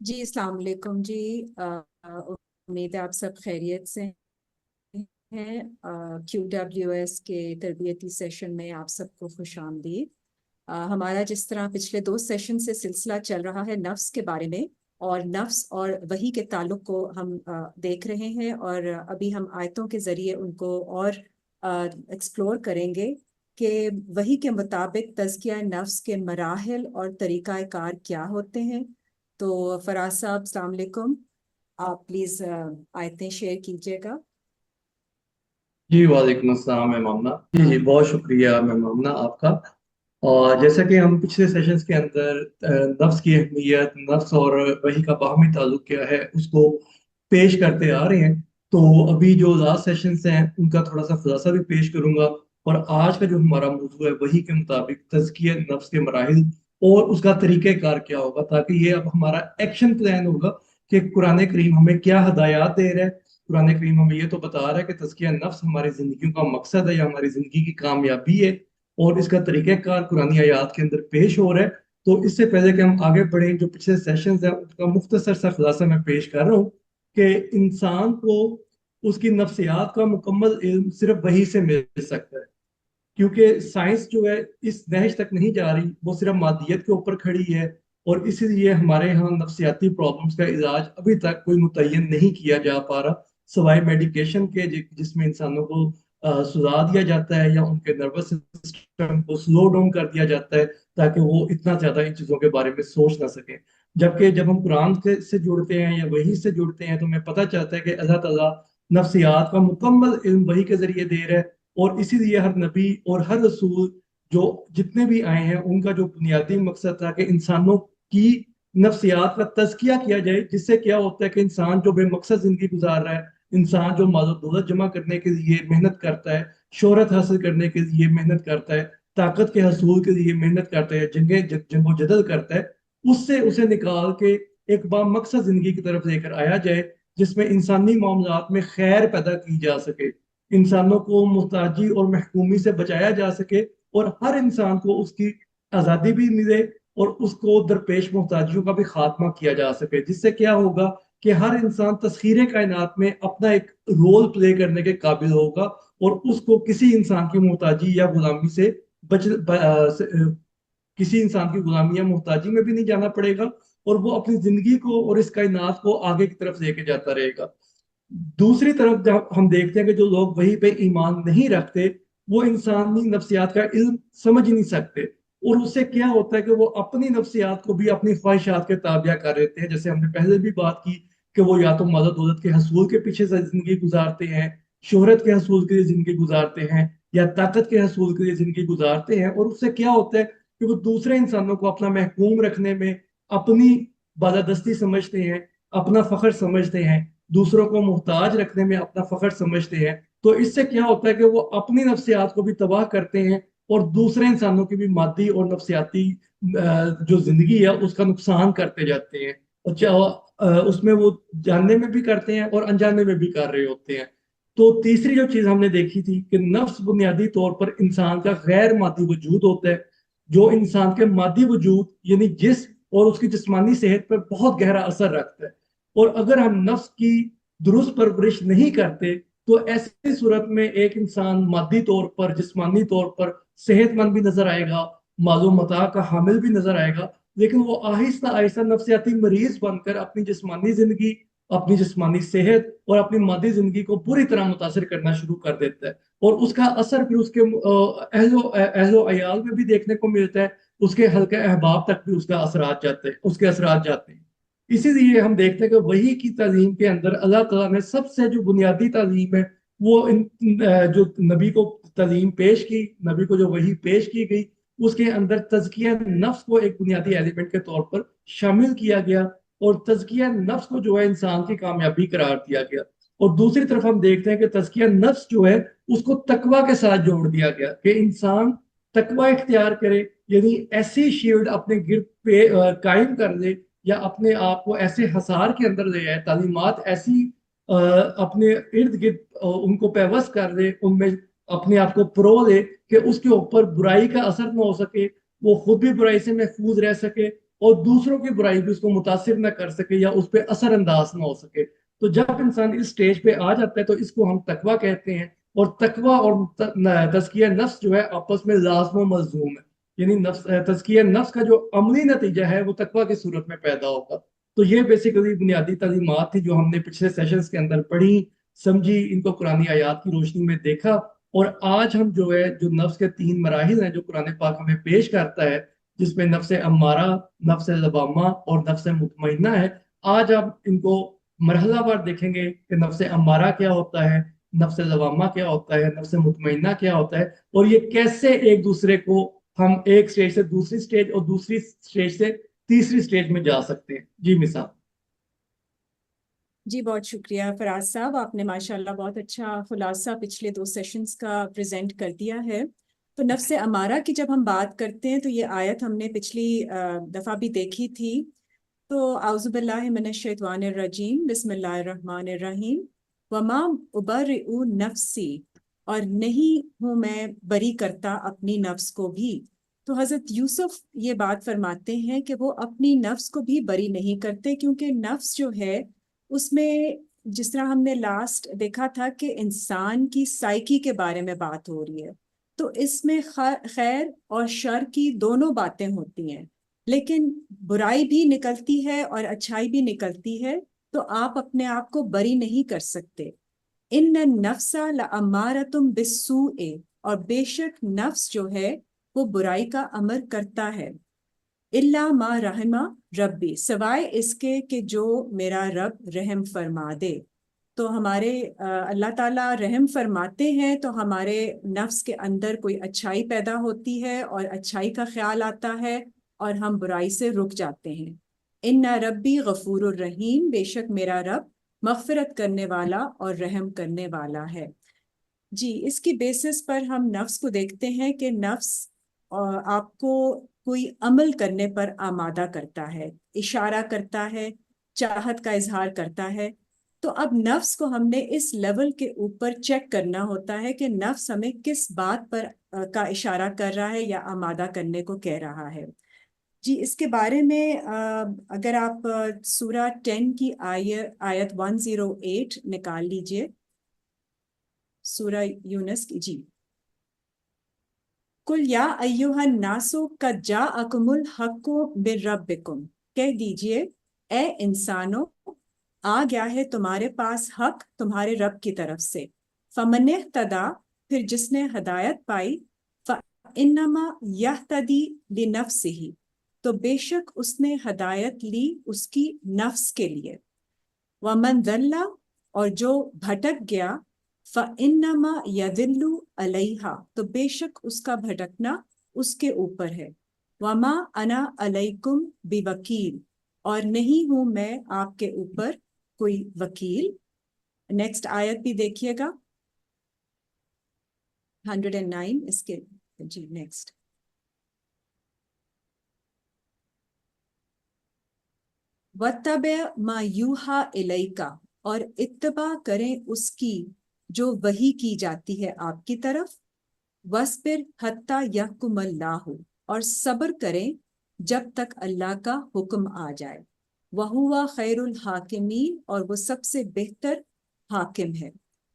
جی السلام علیکم جی امید ہے آپ سب خیریت سے ہیں۔ QWS کے تربیتی سیشن میں آپ سب کو خوش آمدید۔ ہمارا جس طرح پچھلے 2 سیشن سے سلسلہ چل رہا ہے نفس کے بارے میں، اور نفس اور وحی کے تعلق کو ہم دیکھ رہے ہیں، اور ابھی ہم آیتوں کے ذریعے ان کو اور ایکسپلور کریں گے کہ وحی کے مطابق تزکیہ نفس کے مراحل اور طریقہ کار کیا ہوتے ہیں۔ تو فراز صاحب السلام علیکم، آپ پلیز آیتیں شیئر کیجیے گا۔ جی وعلیکم السلام ممنہ۔ جی بہت شکریہ ممنہ آپ کا۔ اور جیسا کہ ہم پچھلے سیشنز کے اندر نفس کی اہمیت، نفس اور وحی کا باہمی تعلق کیا ہے اس کو پیش کرتے آ رہے ہیں، تو ابھی جو لاسٹ سیشنز ہیں ان کا تھوڑا سا خلاصہ بھی پیش کروں گا۔ اور آج کا جو ہمارا موضوع ہے وحی کے مطابق تزکیہ نفس کے مراحل اور اس کا طریقہ کار کیا ہوگا، تاکہ یہ اب ہمارا ایکشن پلان ہوگا کہ قرآن کریم ہمیں کیا ہدایات دے رہا ہے۔ قرآن کریم ہمیں یہ تو بتا رہا ہے کہ تزکیہ نفس ہماری زندگیوں کا مقصد ہے یا ہماری زندگی کی کامیابی ہے، اور اس کا طریقہ کار قرآن آیات کے اندر پیش ہو رہا ہے۔ تو اس سے پہلے کہ ہم آگے بڑھیں، جو پچھلے سیشنز ہیں اس کا مختصر سا خلاصہ میں پیش کر رہا ہوں کہ انسان کو اس کی نفسیات کا مکمل علم صرف وحی سے مل سکتا ہے، کیونکہ سائنس جو ہے اس نہج تک نہیں جا رہی، وہ صرف مادیت کے اوپر کھڑی ہے، اور اسی لیے ہمارے ہاں نفسیاتی پرابلمس کا علاج ابھی تک کوئی متعین نہیں کیا جا پا رہا، سوائے میڈیکیشن کے جس میں انسانوں کو سلا دیا جاتا ہے یا ان کے نروس سسٹم کو سلو ڈاؤن کر دیا جاتا ہے تاکہ وہ اتنا زیادہ ان چیزوں کے بارے میں سوچ نہ سکیں۔ جبکہ جب ہم قرآن سے جڑتے ہیں یا وحی سے جڑتے ہیں تو ہمیں پتہ چلتا ہے کہ اللہ تعالیٰ نفسیات کا مکمل علم وحی کے ذریعے دے رہا ہے، اور اسی لیے ہر نبی اور ہر رسول جو جتنے بھی آئے ہیں ان کا جو بنیادی مقصد تھا کہ انسانوں کی نفسیات کا تزکیہ کیا جائے، جس سے کیا ہوتا ہے کہ انسان جو بے مقصد زندگی گزار رہا ہے، انسان جو مال و دولت جمع کرنے کے لیے محنت کرتا ہے، شہرت حاصل کرنے کے لیے محنت کرتا ہے، طاقت کے حصول کے لیے محنت کرتا ہے، جنگ و جدل کرتا ہے، اس سے اسے نکال کے ایک با مقصد زندگی کی طرف لے کر آیا جائے، جس میں انسانی معاملات میں خیر پیدا کی جا سکے، انسانوں کو محتاجی اور محکومی سے بچایا جا سکے، اور ہر انسان کو اس کی آزادی بھی ملے، اور اس کو درپیش محتاجیوں کا بھی خاتمہ کیا جا سکے، جس سے کیا ہوگا کہ ہر انسان تسخیر کائنات میں اپنا ایک رول پلے کرنے کے قابل ہوگا، اور اس کو کسی انسان کی محتاجی یا غلامی سے بچ کسی انسان کی غلامی یا محتاجی میں بھی نہیں جانا پڑے گا، اور وہ اپنی زندگی کو اور اس کائنات کو آگے کی طرف لے کے جاتا رہے گا۔ دوسری طرف جب ہم دیکھتے ہیں کہ جو لوگ وہی پہ ایمان نہیں رکھتے، وہ انسانی نفسیات کا علم سمجھ نہیں سکتے، اور اس سے کیا ہوتا ہے کہ وہ اپنی نفسیات کو بھی اپنی خواہشات کے تابع کر لیتے ہیں، جیسے ہم نے پہلے بھی بات کی کہ وہ یا تو مال و دولت کے حصول کے پیچھے سے زندگی گزارتے ہیں، شہرت کے حصول کے لیے زندگی گزارتے ہیں، یا طاقت کے حصول کے لیے زندگی گزارتے ہیں، اور اس سے کیا ہوتا ہے کہ وہ دوسرے انسانوں کو اپنا محکوم رکھنے میں اپنی بالادستی سمجھتے ہیں، اپنا فخر سمجھتے ہیں، دوسروں کو محتاج رکھنے میں اپنا فخر سمجھتے ہیں۔ تو اس سے کیا ہوتا ہے کہ وہ اپنی نفسیات کو بھی تباہ کرتے ہیں، اور دوسرے انسانوں کی بھی مادی اور نفسیاتی جو زندگی ہے اس کا نقصان کرتے جاتے ہیں، اور اس میں وہ جاننے میں بھی کرتے ہیں اور انجانے میں بھی کر رہے ہوتے ہیں۔ تو تیسری جو چیز ہم نے دیکھی تھی کہ نفس بنیادی طور پر انسان کا غیر مادی وجود ہوتا ہے، جو انسان کے مادی وجود یعنی جسم اور اس کی جسمانی صحت پر بہت گہرا اثر رکھتا ہے، اور اگر ہم نفس کی درست پرورش نہیں کرتے تو ایسی صورت میں ایک انسان مادی طور پر، جسمانی طور پر صحت مند بھی نظر آئے گا، معلومات کا حامل بھی نظر آئے گا، لیکن وہ آہستہ آہستہ نفسیاتی مریض بن کر اپنی جسمانی زندگی، اپنی جسمانی صحت اور اپنی مادی زندگی کو بری طرح متاثر کرنا شروع کر دیتا ہے، اور اس کا اثر پھر اس کے اہل و عیال میں بھی دیکھنے کو ملتا ہے، اس کے حلقہ احباب تک بھی اس کا اثرات جاتے ہیں، اس کے اثرات جاتے ہیں۔ اسی لیے ہم دیکھتے ہیں کہ وحی کی تعلیم کے اندر اللہ تعالیٰ نے سب سے جو بنیادی تعلیم ہے وہ جو نبی کو تعلیم پیش کی، نبی کو جو وحی پیش کی گئی، اس کے اندر تزکیہ نفس کو ایک بنیادی ایلیمنٹ کے طور پر شامل کیا گیا، اور تزکیہ نفس کو جو ہے انسان کی کامیابی قرار دیا گیا۔ اور دوسری طرف ہم دیکھتے ہیں کہ تزکیہ نفس جو ہے اس کو تقوی کے ساتھ جوڑ دیا گیا کہ انسان تقوی اختیار کرے، یعنی ایسی شیلڈ اپنے گرد پہ قائم کر لے، یا اپنے آپ کو ایسے حصار کے اندر لے آئے، تعلیمات ایسی اپنے ارد گرد ان کو پیوست کر دے، ان میں اپنے آپ کو پرو دے کہ اس کے اوپر برائی کا اثر نہ ہو سکے، وہ خود بھی برائی سے محفوظ رہ سکے، اور دوسروں کی برائی بھی اس کو متاثر نہ کر سکے یا اس پہ اثر انداز نہ ہو سکے. تو جب انسان اس سٹیج پہ آ جاتا ہے تو اس کو ہم تقویٰ کہتے ہیں. اور تقویٰ اور تزکیہ نفس جو ہے آپس میں لازم و ملزوم ہے. یعنی تزکیہ نفس کا جو عملی نتیجہ ہے وہ تقویٰ کی صورت میں پیدا ہوگا. تو یہ بیسیکلی بنیادی تعلیمات تھی جو ہم نے پچھلے سیشنز کے اندر پڑھی, سمجھی, ان کو قرآن آیات کی روشنی میں دیکھا. اور آج ہم جو ہے جو نفس کے 3 مراحل ہیں جو قرآن پاک ہمیں پیش کرتا ہے, جس میں نفس امارہ, نفس لوامہ اور نفس مطمئنہ ہے, آج آپ ان کو مرحلہ وار دیکھیں گے کہ نفس امارہ کیا ہوتا ہے, نفس لوامہ کیا ہوتا ہے, نفس مطمئنہ کیا ہوتا ہے, اور یہ کیسے ایک دوسرے کو ہم ایک سٹیج سے دوسری سٹیج اور دوسری سٹیج سے تیسری سٹیج میں جا سکتے ہیں. جی مثال. جی بہت شکریہ فراز صاحب, آپ نے ماشاءاللہ بہت اچھا خلاصہ پچھلے 2 سیشنز کا پریزنٹ کر دیا ہے. تو نفس امارہ کی جب ہم بات کرتے ہیں تو یہ آیت ہم نے پچھلی دفعہ بھی دیکھی تھی. تو اعوذ باللہ من الشیطان الرجیم, بسم اللہ الرحمن الرحیم. وما ابرئ نفسی, اور نہیں ہوں میں بری کرتا اپنی نفس کو بھی. تو حضرت یوسف یہ بات فرماتے ہیں کہ وہ اپنی نفس کو بھی بری نہیں کرتے, کیونکہ نفس جو ہے اس میں جس طرح ہم نے لاسٹ دیکھا تھا کہ انسان کی سائیکی کے بارے میں بات ہو رہی ہے, تو اس میں خیر اور شر کی دونوں باتیں ہوتی ہیں, لیکن برائی بھی نکلتی ہے اور اچھائی بھی نکلتی ہے. تو آپ اپنے آپ کو بری نہیں کر سکتے. ان النفس لامارۃ بالسوء, اور بے شک نفس جو ہے وہ برائی کا امر کرتا ہے. الا ما رحمہ ربی, سوائے اس کے کہ جو میرا رب رحم فرما دے. تو ہمارے اللہ تعالیٰ رحم فرماتے ہیں تو ہمارے نفس کے اندر کوئی اچھائی پیدا ہوتی ہے اور اچھائی کا خیال آتا ہے اور ہم برائی سے رک جاتے ہیں. ان ربی غفور الرحیم, بے شک میرا رب مغفرت کرنے والا اور رحم کرنے والا ہے. جی, اس کی بیسس پر ہم نفس کو دیکھتے ہیں کہ نفس آپ کو کوئی عمل کرنے پر آمادہ کرتا ہے, اشارہ کرتا ہے, چاہت کا اظہار کرتا ہے. تو اب نفس کو ہم نے اس لیول کے اوپر چیک کرنا ہوتا ہے کہ نفس ہمیں کس بات پر کا اشارہ کر رہا ہے یا آمادہ کرنے کو کہہ رہا ہے. جی, اس کے بارے میں اگر آپ سورہ 10 کی آیت 108 نکال لیجئے, سورہ یونس کی. جی, کل یا ایھا الناس قد جاءکم الحق من ربکم, کہہ دیجئے اے انسانوں, آ گیا ہے تمہارے پاس حق تمہارے رب کی طرف سے. فمن اہتدی, پھر جس نے ہدایت پائی, فانما یہتدی لنفسہ, تو بے شک اس نے ہدایت لی اس کی نفس کے لیے. ومن ضل, اور جو بھٹک گیا, فانما یضل علیہا, تو بے شک اس کا بھٹکنا اس کے اوپر ہے. وما انا علیکم بوکیل, اور نہیں ہوں میں آپ کے اوپر کوئی وکیل. نیکسٹ آیت بھی دیکھیے گا, 109 اس کے. جی نیکسٹ. وَاتَّبِعْ مَا یوحیٰ الیک, اور اتباع کریں اس کی جو وحی کی جاتی ہے آپ کی طرف. وَاصْبِرْ حَتَّى يَحْكُمَ اللَّهُ, اور صبر کریں جب تک اللہ کا حکم آ جائے. وَهُوَ خَيْرُ الْحَاكِمِينَ, اور وہ سب سے بہتر حاکم ہے,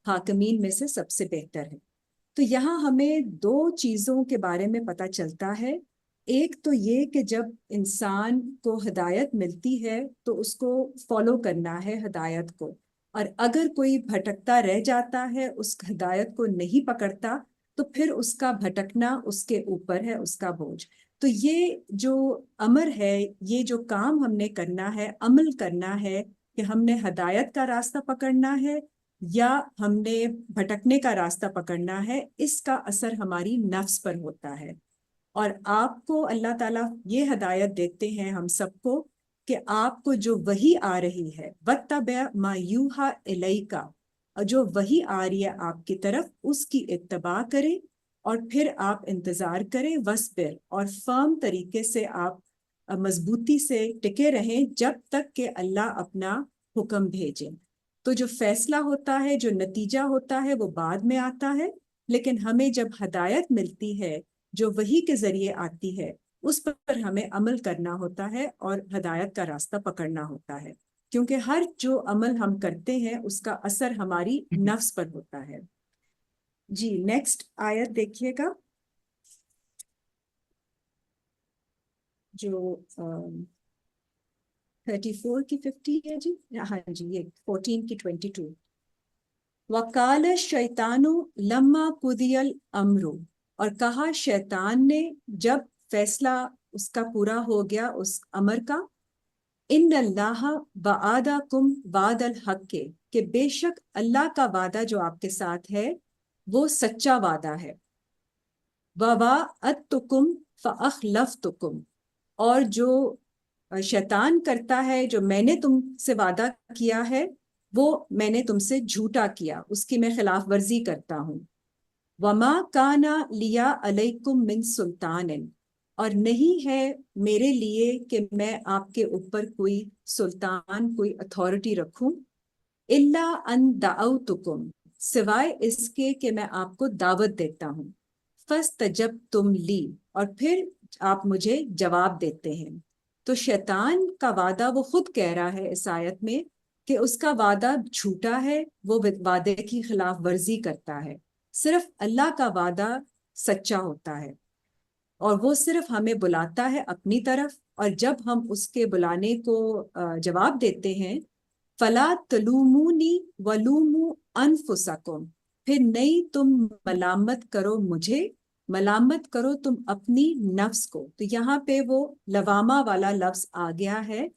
حاکمین میں سے سب سے بہتر ہے. تو یہاں ہمیں 2 چیزوں کے بارے میں پتہ چلتا ہے. ایک تو یہ کہ جب انسان کو ہدایت ملتی ہے تو اس کو فالو کرنا ہے ہدایت کو, اور اگر کوئی بھٹکتا رہ جاتا ہے, اس ہدایت کو نہیں پکڑتا, تو پھر اس کا بھٹکنا اس کے اوپر ہے, اس کا بوجھ. تو یہ جو امر ہے, یہ جو کام ہم نے کرنا ہے, عمل کرنا ہے کہ ہم نے ہدایت کا راستہ پکڑنا ہے یا ہم نے بھٹکنے کا راستہ پکڑنا ہے, اس کا اثر ہماری نفس پر ہوتا ہے. اور آپ کو اللہ تعالیٰ یہ ہدایت دیتے ہیں ہم سب کو کہ آپ کو جو وحی آ رہی ہے, وَاتَّبِعْ مَا یوحیٰ الیک, اور جو وحی آ رہی ہے آپ کی طرف اس کی اتباع کریں, اور پھر آپ انتظار کریں. وَاصْبِرْ, اور فرم طریقے سے آپ مضبوطی سے ٹکے رہیں جب تک کہ اللہ اپنا حکم بھیجیں. تو جو فیصلہ ہوتا ہے, جو نتیجہ ہوتا ہے, وہ بعد میں آتا ہے, لیکن ہمیں جب ہدایت ملتی ہے جو وحی کے ذریعے آتی ہے, اس پر ہمیں عمل کرنا ہوتا ہے اور ہدایت کا راستہ پکڑنا ہوتا ہے، کیونکہ ہر جو عمل ہم کرتے ہیں اس کا اثر ہماری نفس پر ہوتا ہے۔ جی نیکسٹ آیت دیکھیے گا، جو 34 کی 50 ہے جی، ہاں جی یہ 14 کی 22۔ وَقَالَ الشَّيْطَانُ لَمَّا قُضِيَ الْأَمْرُ، اور کہا شیطان نے جب فیصلہ اس کا پورا ہو گیا اس امر کا، ان اللہ وعدکم وعد الحق، کہ بے شک اللہ کا وعدہ جو آپ کے ساتھ ہے وہ سچا وعدہ ہے، وَوَعَدتُکم فَأَخْلَفْتُکم، اور جو شیطان کرتا ہے جو میں نے تم سے وعدہ کیا ہے وہ میں نے تم سے جھوٹا کیا، اس کی میں خلاف ورزی کرتا ہوں۔ وَمَا كَانَ لِيَ عَلَيْكُم مِّن سُلْطَانٍ، اور نہیں ہے میرے لیے کہ میں آپ کے اوپر کوئی سلطان، کوئی اتھارٹی رکھوں، إِلَّا أَن دَعَوْتُكُمْ، سوائے اس کے کہ میں آپ کو دعوت دیتا ہوں، فَاسْتَجَبْتُمْ لِي، اور پھر آپ مجھے جواب دیتے ہیں۔ تو شیطان کا وعدہ وہ خود کہہ رہا ہے اس آیت میں کہ اس کا وعدہ جھوٹا ہے، وہ وعدے کی خلاف ورزی کرتا ہے، صرف اللہ کا وعدہ سچا ہوتا ہے، اور وہ صرف ہمیں بلاتا ہے اپنی طرف، اور جب ہم اس کے بلانے کو جواب دیتے ہیں، فَلَا تَلُومُونِي وَلُومُوا أَنفُسَكُمْ، پھر نہیں تم ملامت کرو مجھے، ملامت کرو تم اپنی نفس کو۔ تو یہاں پہ وہ لوامہ والا لفظ آ گیا ہے،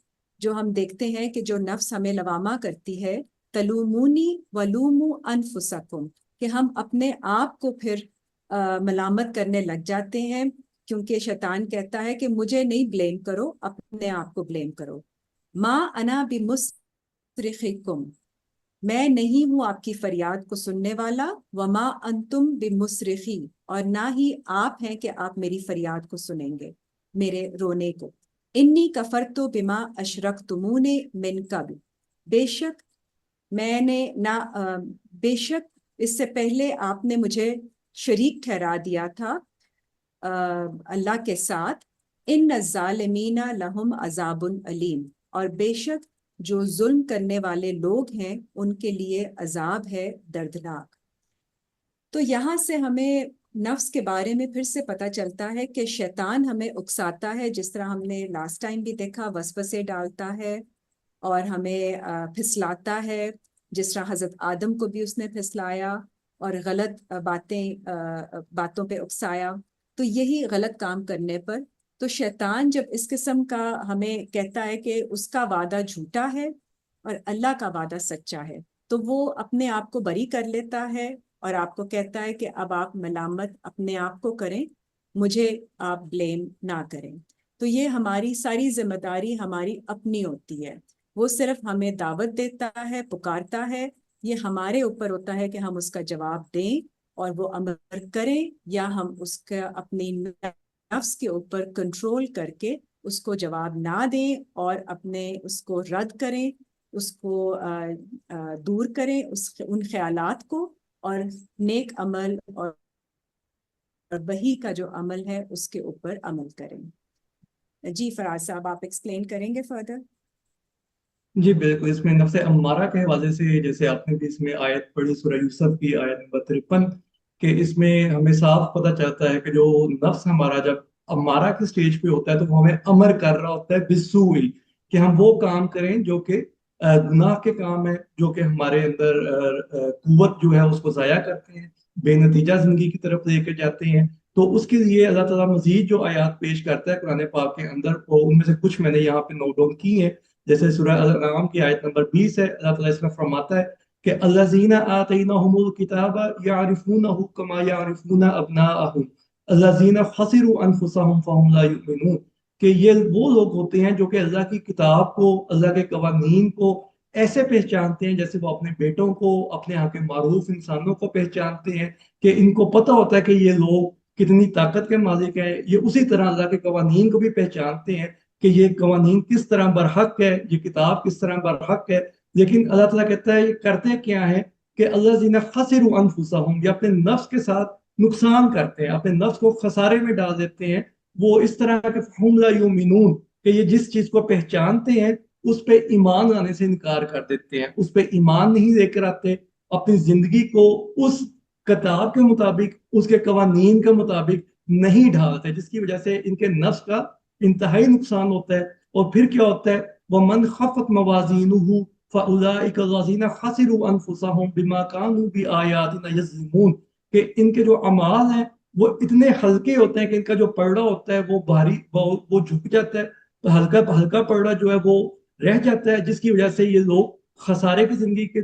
جو ہم دیکھتے ہیں کہ جو نفس ہمیں لوامہ کرتی ہے، تلومونی ولوموا انفسکم، کہ ہم اپنے آپ کو پھر ملامت کرنے لگ جاتے ہیں، کیونکہ شیطان کہتا ہے کہ مجھے نہیں بلیم کرو، اپنے آپ کو بلیم کرو۔ ما انا بمصرخکم، میں نہیں ہوں آپ کی فریاد کو سننے والا، وما انتم بمصرخی، اور نہ ہی آپ ہیں کہ آپ میری فریاد کو سنیں گے، میرے رونے کو۔ انی کفرت بما اشرکتمون من قبل، بے شک میں نے نہ بے شک اس سے پہلے آپ نے مجھے شریک ٹھہرا دیا تھا اللہ کے ساتھ، ان الظالمین لہم عذاب علیم، اور بے شک جو ظلم کرنے والے لوگ ہیں ان کے لیے عذاب ہے دردناک۔ تو یہاں سے ہمیں نفس کے بارے میں پھر سے پتہ چلتا ہے کہ شیطان ہمیں اکساتا ہے، جس طرح ہم نے لاسٹ ٹائم بھی دیکھا، وسوسے ڈالتا ہے اور ہمیں پھسلاتا ہے، جس طرح حضرت آدم کو بھی اس نے پھسلایا اور غلط باتوں پہ اکسایا، تو یہی غلط کام کرنے پر تو شیطان جب اس قسم کا ہمیں کہتا ہے کہ اس کا وعدہ جھوٹا ہے اور اللہ کا وعدہ سچا ہے، تو وہ اپنے آپ کو بری کر لیتا ہے اور آپ کو کہتا ہے کہ اب آپ ملامت اپنے آپ کو کریں، مجھے آپ بلیم نہ کریں۔ تو یہ ہماری ساری ذمہ داری ہماری اپنی ہوتی ہے، وہ صرف ہمیں دعوت دیتا ہے، پکارتا ہے، یہ ہمارے اوپر ہوتا ہے کہ ہم اس کا جواب دیں اور وہ عمل کریں، یا ہم اس کا اپنی نفس کے اوپر کنٹرول کر کے اس کو جواب نہ دیں اور اپنے اس کو رد کریں، اس کو دور کریں ان خیالات کو، اور نیک عمل اور وحی کا جو عمل ہے اس کے اوپر عمل کریں۔ جی فراز صاحب آپ ایکسپلین کریں گے فردر؟ جی بالکل، اس میں نفس امارہ کے حوالے سے جیسے آپ نے بھی اس میں آیت پڑھی سورہ یوسف کی آیت نمبر 53، کہ اس میں ہمیں صاف پتہ چلتا ہے کہ جو نفس ہمارا جب امارہ کی سٹیج پہ ہوتا ہے تو وہ ہمیں امر کر رہا ہوتا ہے بالسوء، کہ ہم وہ کام کریں جو کہ گناہ کے کام ہے، جو کہ ہمارے اندر قوت جو ہے اس کو ضائع کرتے ہیں، بے نتیجہ زندگی کی طرف لے کے جاتے ہیں۔ تو اس کے لیے اللہ تعالیٰ مزید جو آیات پیش کرتا ہے قرآن پاک کے اندر، ان میں سے کچھ میں نے یہاں پہ نوٹ ڈاؤن کی ہیں۔ جیسے سورہ الانعام کی آیت نمبر 20 ہے، اللہ تعالیٰ اس میں فرماتا ہے کہ الذین آتیناہم الکتاب یعرفونہ کما یعرفون ابناءہم الذین خسروا انفسہم فہم لا یؤمنون، کہ یہ وہ لوگ ہوتے ہیں جو کہ اللہ کی کتاب کو، اللہ کے قوانین کو ایسے پہچانتے ہیں جیسے وہ اپنے بیٹوں کو، اپنے یہاں کے معروف انسانوں کو پہچانتے ہیں، کہ ان کو پتہ ہوتا ہے کہ یہ لوگ کتنی طاقت کے مالک ہیں۔ یہ اسی طرح اللہ کے قوانین کو بھی پہچانتے ہیں کہ یہ قوانین کس طرح برحق ہے، یہ کتاب کس طرح برحق ہے۔ لیکن اللہ تعالیٰ کہتا ہے یہ کرتے کیا ہے کہ الذین خسروا انفسہم، یہ اپنے نفس کے ساتھ نقصان کرتے ہیں، اپنے نفس کو خسارے میں ڈال دیتے ہیں، وہ اس طرح کے فہم لا یؤمنون کہ یہ جس چیز کو پہچانتے ہیں اس پہ ایمان آنے سے انکار کر دیتے ہیں، اس پہ ایمان نہیں لے کر آتے، اپنی زندگی کو اس کتاب کے مطابق، اس کے قوانین کے مطابق نہیں ڈھالتے، جس کی وجہ سے ان کے نفس کا انتہائی نقصان ہوتا ہے۔ اور پھر کیا ہوتا ہے، وَمَنْ خَفَّتْ مَوَازِينُهُ فَأُولَٰئِكَ الَّذِينَ خَسِرُوا أَنفُسَهُمْ بِمَا كَانُوا بِآيَاتِنَا يَظْلِمُونَ، کہ ان کے جو اعمال ہیں وہ اتنے ہلکے ہوتے ہیں کہ ان کا جو پلڑا ہوتا ہے وہ بھاری، وہ جھک جاتا ہے، تو ہلکا ہلکا پلڑا جو ہے وہ رہ جاتا ہے، جس کی وجہ سے یہ لوگ خسارے کی زندگی کے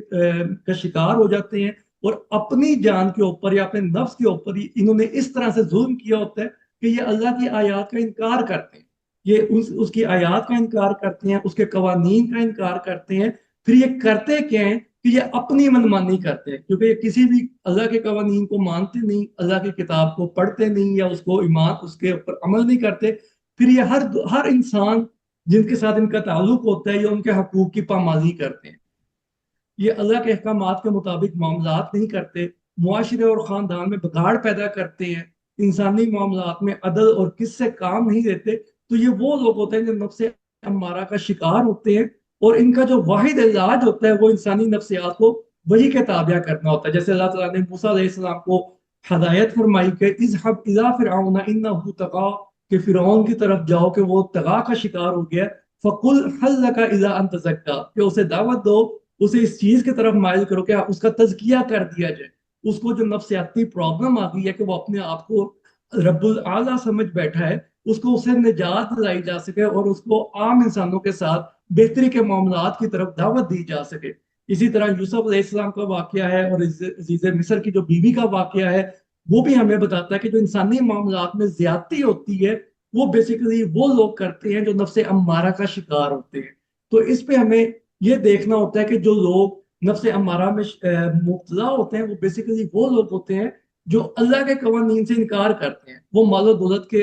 کا شکار ہو جاتے ہیں، اور اپنی جان کے اوپر یا اپنے نفس کے اوپر انہوں نے اس طرح سے ظلم کیا ہوتا ہے کہ یہ اللہ کی آیات کا انکار کرتے ہیں، یہ اس کی آیات کا انکار کرتے ہیں، اس کے قوانین کا انکار کرتے ہیں۔ پھر یہ کرتے کیا ہیں کہ یہ اپنی منمانی کرتے ہیں، کیونکہ یہ کسی بھی اللہ کے قوانین کو مانتے نہیں، اللہ کی کتاب کو پڑھتے نہیں، یا اس کو ایمان اس کے اوپر عمل نہیں کرتے۔ پھر یہ ہر انسان جن کے ساتھ ان کا تعلق ہوتا ہے، یہ ان کے حقوق کی پامالی کرتے ہیں، یہ اللہ کے احکامات کے مطابق معاملات نہیں کرتے، معاشرے اور خاندان میں بگاڑ پیدا کرتے ہیں، انسانی معاملات میں عدل اور کس سے کام نہیں لیتے۔ تو یہ وہ لوگ ہوتے ہیں جو نفس امارہ کا شکار ہوتے ہیں، اور ان کا جو واحد علاج ہوتا ہے وہ انسانی نفسیات کو وہی کے تابع کرنا ہوتا ہے۔ جیسے اللہ تعالیٰ نے موسیٰ علیہ السلام کو ہدایت فرمائی کہ اذهب الى فرعون انه طغى، کہ فرعون کی طرف جاؤ کہ وہ طغا کا شکار ہو گیا، فقل هل لك الى ان تزكى، کہ اسے دعوت دو، اسے اس چیز کی طرف مائل کرو کہ اس کا تزکیہ کر دیا جائے، اس کو جو نفسیاتی پرابلم آ گئی ہے کہ وہ اپنے آپ کو رب العالیٰ سمجھ بیٹھا ہے، اس کو اسے نجات دلائی جا سکے، اور اس کو عام انسانوں کے ساتھ بہتری کے معاملات کی طرف دعوت دی جا سکے۔ اسی طرح یوسف علیہ السلام کا واقعہ ہے، اور عزیز مصر کی جو بیوی کا واقعہ ہے، وہ بھی ہمیں بتاتا ہے کہ جو انسانی معاملات میں زیادتی ہوتی ہے وہ بیسیکلی وہ لوگ کرتے ہیں جو نفس امارہ کا شکار ہوتے ہیں۔ تو اس پہ ہمیں یہ دیکھنا ہوتا ہے کہ جو لوگ نفس امارہ میں مبتلا ہوتے ہیں وہ بیسیکلی وہ لوگ ہوتے ہیں جو اللہ کے قوانین سے انکار کرتے ہیں، وہ مال و دولت کے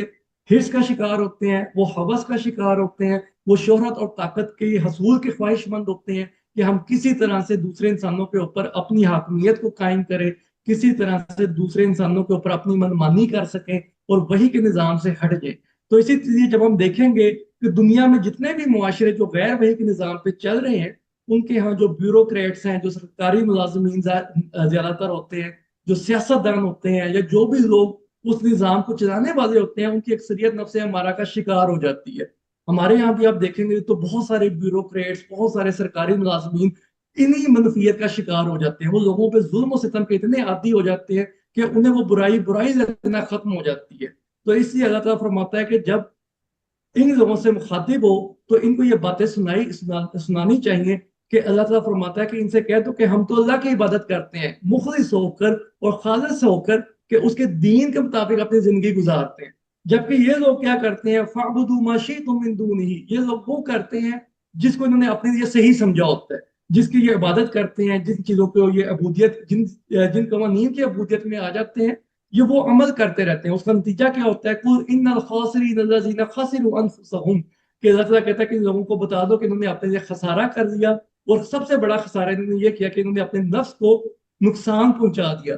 حرص کا شکار ہوتے ہیں، وہ ہوس کا شکار ہوتے ہیں، وہ شہرت اور طاقت کے حصول کے خواہش مند ہوتے ہیں کہ ہم کسی طرح سے دوسرے انسانوں کے اوپر اپنی حاکمیت کو قائم کریں، کسی طرح سے دوسرے انسانوں کے اوپر اپنی منمانی کر سکیں اور وہی کے نظام سے ہٹ جائیں۔ تو اسی لیے جب ہم دیکھیں گے کہ دنیا میں جتنے بھی معاشرے جو غیر وحی کے نظام پہ چل رہے ہیں، ان کے ہاں جو بیوروکریٹس ہیں، جو سرکاری ملازمین زیادہ تر ہوتے ہیں، جو سیاست دان ہوتے ہیں، یا جو بھی لوگ اس نظام کو چلانے والے ہوتے ہیں، ان کی اکثریت نفس امارہ کا شکار ہو جاتی ہے۔ ہمارے یہاں بھی آپ دیکھیں گے تو بہت سارے بیوروکریٹس، بہت سارے سرکاری ملازمین انہی منفیت کا شکار ہو جاتے ہیں، وہ لوگوں پہ ظلم و ستم کے اتنے عادی ہو جاتے ہیں کہ انہیں وہ برائی لینا ختم ہو جاتی ہے۔ تو اس لیے اللہ تعالیٰ فرماتا ہے کہ جب ان لوگوں سے مخاطب ہو تو ان کو یہ باتیں سنانی چاہیے کہ اللہ تعالیٰ فرماتا ہے کہ ان سے کہہ دو کہ ہم تو اللہ کی عبادت کرتے ہیں مخلص ہو کر اور خالص ہو کر، کہ اس کے دین کے مطابق اپنی زندگی گزارتے ہیں۔ جبکہ یہ لوگ کیا کرتے ہیں، فَاعْبُدُوا مَا شِئْتُم مِّن دُونِهِ، یہ لوگ وہ کرتے ہیں جس کو انہوں نے اپنے لیے صحیح سمجھا ہوتا ہے، جس کی یہ عبادت کرتے ہیں، جن چیزوں کو یہ عبودیت، جن قوانین کی عبودیت میں آ جاتے ہیں، یہ وہ عمل کرتے رہتے ہیں۔ اس کا نتیجہ کیا ہوتا ہے، قُلْ إِنَّ الْخَاسِرِينَ الَّذِينَ خَسِرُوا أَنفُسَهُمْ، کہ اللہ تعالیٰ کہتا ہے کہ ان لوگوں کو بتا دو کہ انہوں نے اپنے لیے خسارہ کر لیا، اور سب سے بڑا خسارہ انہوں نے یہ کیا کہ انہوں نے اپنے نفس کو نقصان پہنچا دیا۔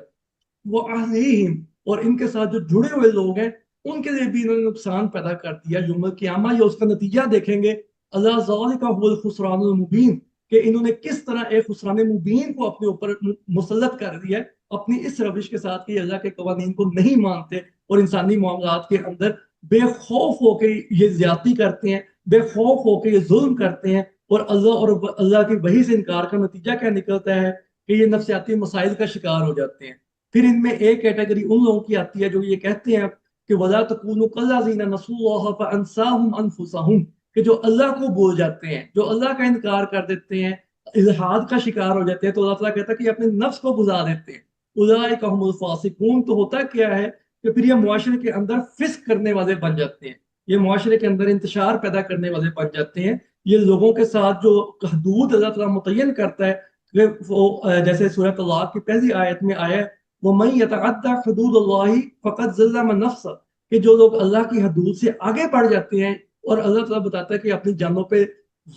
وہ اہلیہم، اور ان کے ساتھ جو جڑے ہوئے لوگ ہیں ان کے لیے بھی انہوں نے نقصان پیدا کر دیا یوم القیامہ۔ یہ اس کا نتیجہ دیکھیں گے، اللہ ذالک هو الخسران المبین، کہ انہوں نے کس طرح ایک خسران مبین کو اپنے اوپر مسلط کر دیا ہے اپنی اس روش کے ساتھ کہ اللہ کے قوانین کو نہیں مانتے اور انسانی معاملات کے اندر بے خوف ہو کے یہ زیادتی کرتے ہیں، بے خوف ہو کے یہ ظلم کرتے ہیں، اور اللہ کی وحی سے انکار کا نتیجہ کیا نکلتا ہے کہ یہ نفسیاتی مسائل کا شکار ہو جاتے ہیں۔ پھر ان میں ایک کیٹیگری ان لوگوں کی آتی ہے جو یہ کہتے ہیں کہ وَلَا تَكُونُوا كَالَّذِينَ نَسُوا اللَّهَ فَأَنسَاهُمْ أَنفُسَهُمْ، کہ جو اللہ کو بھول جاتے ہیں، جو اللہ کا انکار کر دیتے ہیں، الحاد کا شکار ہو جاتے ہیں، تو اللہ تعالیٰ کہتا ہے کہ یہ اپنے نفس کو بھلا دیتے ہیں۔ اولئک هم الفاسقون، تو ہوتا کیا ہے کہ پھر یہ معاشرے کے اندر فسق کرنے والے بن جاتے ہیں، یہ معاشرے کے اندر انتشار پیدا کرنے والے بن جاتے ہیں۔ یہ لوگوں کے ساتھ جو حدود اللہ تعالیٰ متعین کرتا ہے، کہ وہ جیسے سورۃ طلاق کی پہلی آیت میں آیا ہے، وَمَن يَتَعَدَّ حُدُودَ اللَّهِ فَقَدْ ظَلَمَ نَفْسَهُ، کہ جو لوگ اللہ کی حدود سے آگے بڑھ جاتے ہیں، اور اللہ تعالیٰ بتاتا ہے کہ اپنی جانوں پہ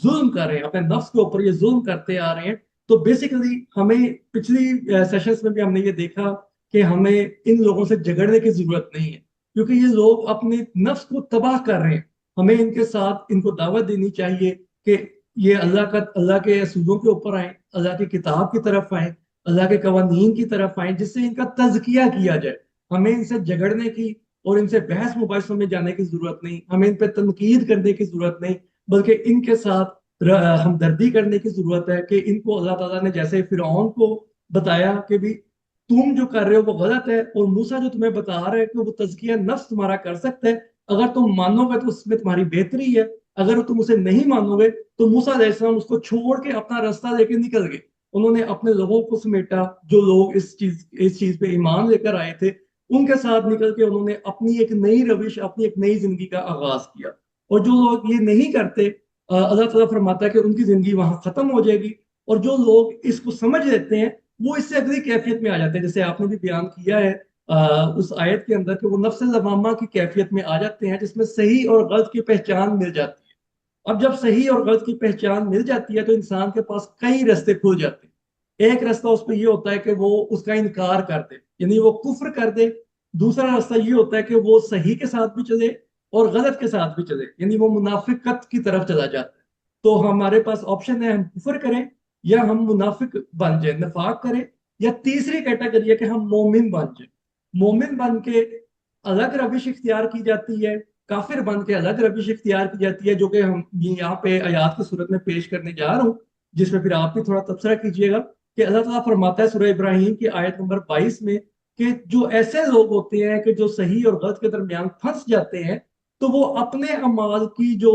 ظلم کر رہے ہیں، اپنے نفس کے اوپر یہ ظلم کرتے آ رہے ہیں۔ تو بیسیکلی ہمیں پچھلی سیشنز میں بھی ہم نے یہ دیکھا کہ ہمیں ان لوگوں سے جھگڑنے کی ضرورت نہیں ہے، کیونکہ یہ لوگ اپنے نفس کو تباہ کر رہے ہیں. ہمیں ان کے ساتھ ان کو دعوت دینی چاہیے کہ یہ اللہ کے اصولوں کے اوپر آئیں، اللہ کی کتاب کی طرف آئیں، اللہ کے قوانین کی طرف آئیں، جس سے ان کا تزکیہ کیا جائے. ہمیں ان سے جھگڑنے کی اور ان سے بحث مباحثوں میں جانے کی ضرورت نہیں، ہمیں ان پہ تنقید کرنے کی ضرورت نہیں، بلکہ ان کے ساتھ ہمدردی کرنے کی ضرورت ہے کہ ان کو اللہ تعالیٰ نے جیسے فرعون کو بتایا کہ بھی تم جو کر رہے ہو وہ غلط ہے، اور موسیٰ جو تمہیں بتا رہا ہے کہ وہ تزکیہ نفس تمہارا کر سکتا ہے، اگر تم مانو گے تو اس میں تمہاری بہتری ہے، اگر تم اسے نہیں مانو گے تو موسیٰ علیہ السلام اس کو چھوڑ کے اپنا راستہ لے کے نکل گئے. انہوں نے اپنے لوگوں کو سمیٹا جو لوگ اس چیز پہ ایمان لے کر آئے تھے، ان کے ساتھ نکل کے انہوں نے اپنی ایک نئی روش، اپنی ایک نئی زندگی کا آغاز کیا. اور جو لوگ یہ نہیں کرتے، اللہ تعالیٰ فرماتا ہے کہ ان کی زندگی وہاں ختم ہو جائے گی. اور جو لوگ اس کو سمجھ لیتے ہیں وہ اس سے اگلی کیفیت میں آ جاتے ہیں، جیسے آپ نے بھی بیان کیا ہے اس آیت کے اندر کہ وہ نفس لوامہ کی کیفیت میں آ جاتے ہیں، جس میں صحیح اور غلط کی پہچان مل جاتی ہے. اب جب صحیح اور غلط کی پہچان مل جاتی ہے تو انسان کے پاس کئی راستے کھل جاتے ہیں. ایک راستہ اس پہ یہ ہوتا ہے کہ وہ اس کا انکار کر دے، یعنی وہ کفر کر دے. دوسرا راستہ یہ ہوتا ہے کہ وہ صحیح کے ساتھ بھی چلے اور غلط کے ساتھ بھی چلے، یعنی وہ منافقت کی طرف چلا جاتا ہے. تو ہمارے پاس آپشن ہے، ہم کفر کریں یا ہم منافق بن جائیں، نفاق کریں، یا تیسری کیٹیگری ہے کہ ہم مومن بن جائیں. مومن بن کے الگ روش اختیار کی جاتی ہے، کافر بن کے الگ روش اختیار کی جاتی ہے، جو کہ ہم یہاں پہ آیات کی صورت میں پیش کرنے جا رہا ہوں، جس میں پھر آپ بھی تھوڑا تبصرہ کیجئے گا. کہ اللہ تعالیٰ فرماتا ہے سورہ ابراہیم کی آیت نمبر 22 میں کہ جو ایسے لوگ ہوتے ہیں کہ جو صحیح اور غلط کے درمیان پھنس جاتے ہیں تو وہ اپنے اعمال کی جو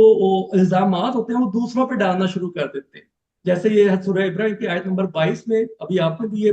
الزامات ہوتے ہیں وہ دوسروں پہ ڈالنا شروع کر دیتے ہیں. جیسے یہ سورہ ابراہیم کی آیت نمبر 22 میں ابھی آپ نے بھی یہ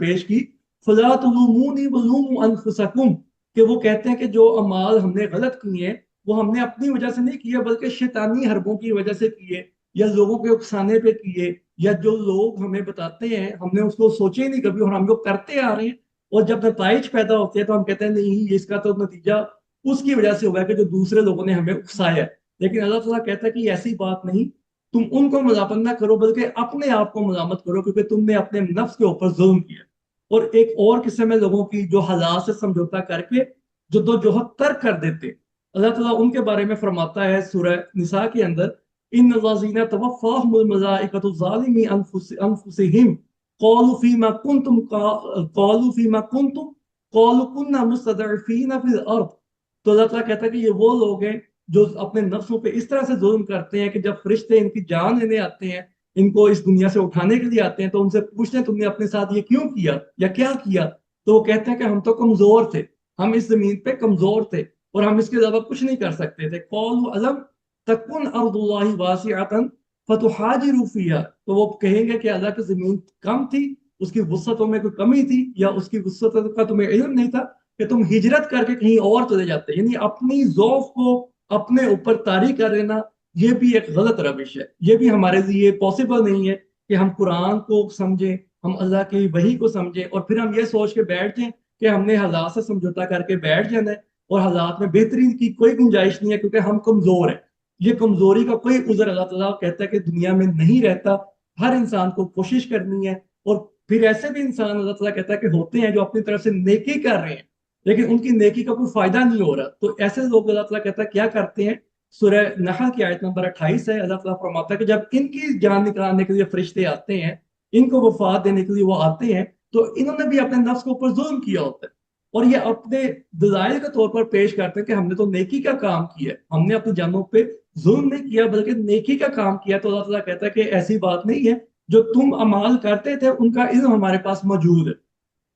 پیش کی، فَلَا تُلُومُونِي وَلُومُوا أَنفُسَكُمْ، کہ وہ کہتے ہیں کہ جو اعمال ہم نے غلط کیے ہیں وہ ہم نے اپنی وجہ سے نہیں کیے بلکہ شیطانی حربوں کی وجہ سے کیے، یا لوگوں کے اکسانے پہ کیے، یا جو لوگ ہمیں بتاتے ہیں ہم نے اس کو سوچے نہیں کبھی اور ہم لوگ کرتے آ رہے ہیں، اور جب نتائج پیدا ہوتے ہیں تو ہم کہتے ہیں نہیں اس کا تو نتیجہ اس کی وجہ سے ہوا ہے کہ جو دوسرے لوگوں نے ہمیں اکسایا ہے. لیکن اللہ تعالیٰ کہتا ہے کہ ایسی بات نہیں، تم ان کو ملامت نہ کرو بلکہ اپنے آپ کو ملامت کرو، کیونکہ تم نے اپنے نفس کے اوپر ظلم کیا. اور ایک اور قسم ہے لوگوں کی جو حالات سے سمجھوتا کر کے جدوجہد ترک کر دیتے. اللہ تعالیٰ ان کے بارے میں فرماتا ہے سورہ نساء کے اندر، ان الذین توفاہم الملائکۃ ظالمی انفسہم قالوا فیما کنتم قالوا کنا مستضعفین فی الارض. تو اللہ تعالیٰ کہتا ہے کہ یہ وہ لوگ ہیں جو اپنے نفسوں پہ اس طرح سے ظلم کرتے ہیں کہ جب فرشتے ان کی جان لینے آتے ہیں، ان کو اس دنیا سے اٹھانے کے لیے آتے ہیں، تو ان سے پوچھتے ہیں تم نے اپنے ساتھ یہ کیوں کیا یا کیا کیا؟ تو وہ کہتے ہیں کہ ہم تو کمزور تھے، ہم اس زمین پہ کمزور تھے اور ہم اس کے علاوہ کچھ نہیں کر سکتے تھے. قالوا الم تکن ارض اللہ واسعۃ فتہاجروا فیہا. تو وہ کہیں گے کہ اللہ کی زمین کم تھی، اس کی وسعتوں میں کوئی کمی تھی، یا اس کی وسعت کا تمہیں علم نہیں تھا کہ تم ہجرت کر کے کہیں اور چلے جاتے. یعنی اپنی ذوق کو اپنے اوپر طاری کر لینا یہ بھی ایک غلط روش ہے. یہ بھی ہمارے لیے پاسبل نہیں ہے کہ ہم قرآن کو سمجھیں، ہم اللہ کی وحی کو سمجھیں اور پھر ہم یہ سوچ کے بیٹھ جائیں کہ ہم نے حالات سے سمجھوتا کر کے بیٹھ جانا ہے اور حالات میں بہتری کی کوئی گنجائش نہیں ہے کیونکہ ہم کمزور ہیں. یہ کمزوری کا کوئی عذر اللہ تعالیٰ کہتا ہے کہ دنیا میں نہیں رہتا. ہر انسان کو کوشش کرنی ہے. اور پھر ایسے بھی انسان اللہ تعالیٰ کہتا ہے کہ ہوتے ہیں جو اپنی طرف سے نیکی کر رہے ہیں لیکن ان کی نیکی کا کوئی فائدہ نہیں ہو رہا. تو ایسے لوگ اللہ تعالیٰ کہتا ہے کیا کرتے ہیں، سورہ نحل کی آیت نمبر 28 ہے، اللہ تعالیٰ فرماتا ہے کہ جب ان کی جان نکالنے کے لیے فرشتے آتے ہیں، ان کو وفات دینے کے لیے وہ آتے ہیں، تو انہوں نے بھی اپنے نفس کے اوپر ظلم کیا ہوتا ہے اور یہ اپنے دلائل کے طور پر پیش کرتے ہیں کہ ہم نے تو نیکی کا کام کیا ہے، ہم نے اپنی جانوں پہ ظلم نہیں کیا بلکہ نیکی کا کام کیا. تو اللہ تعالیٰ کہتا ہے کہ ایسی بات نہیں ہے، جو تم اعمال کرتے تھے ان کا علم ہمارے پاس موجود ہے.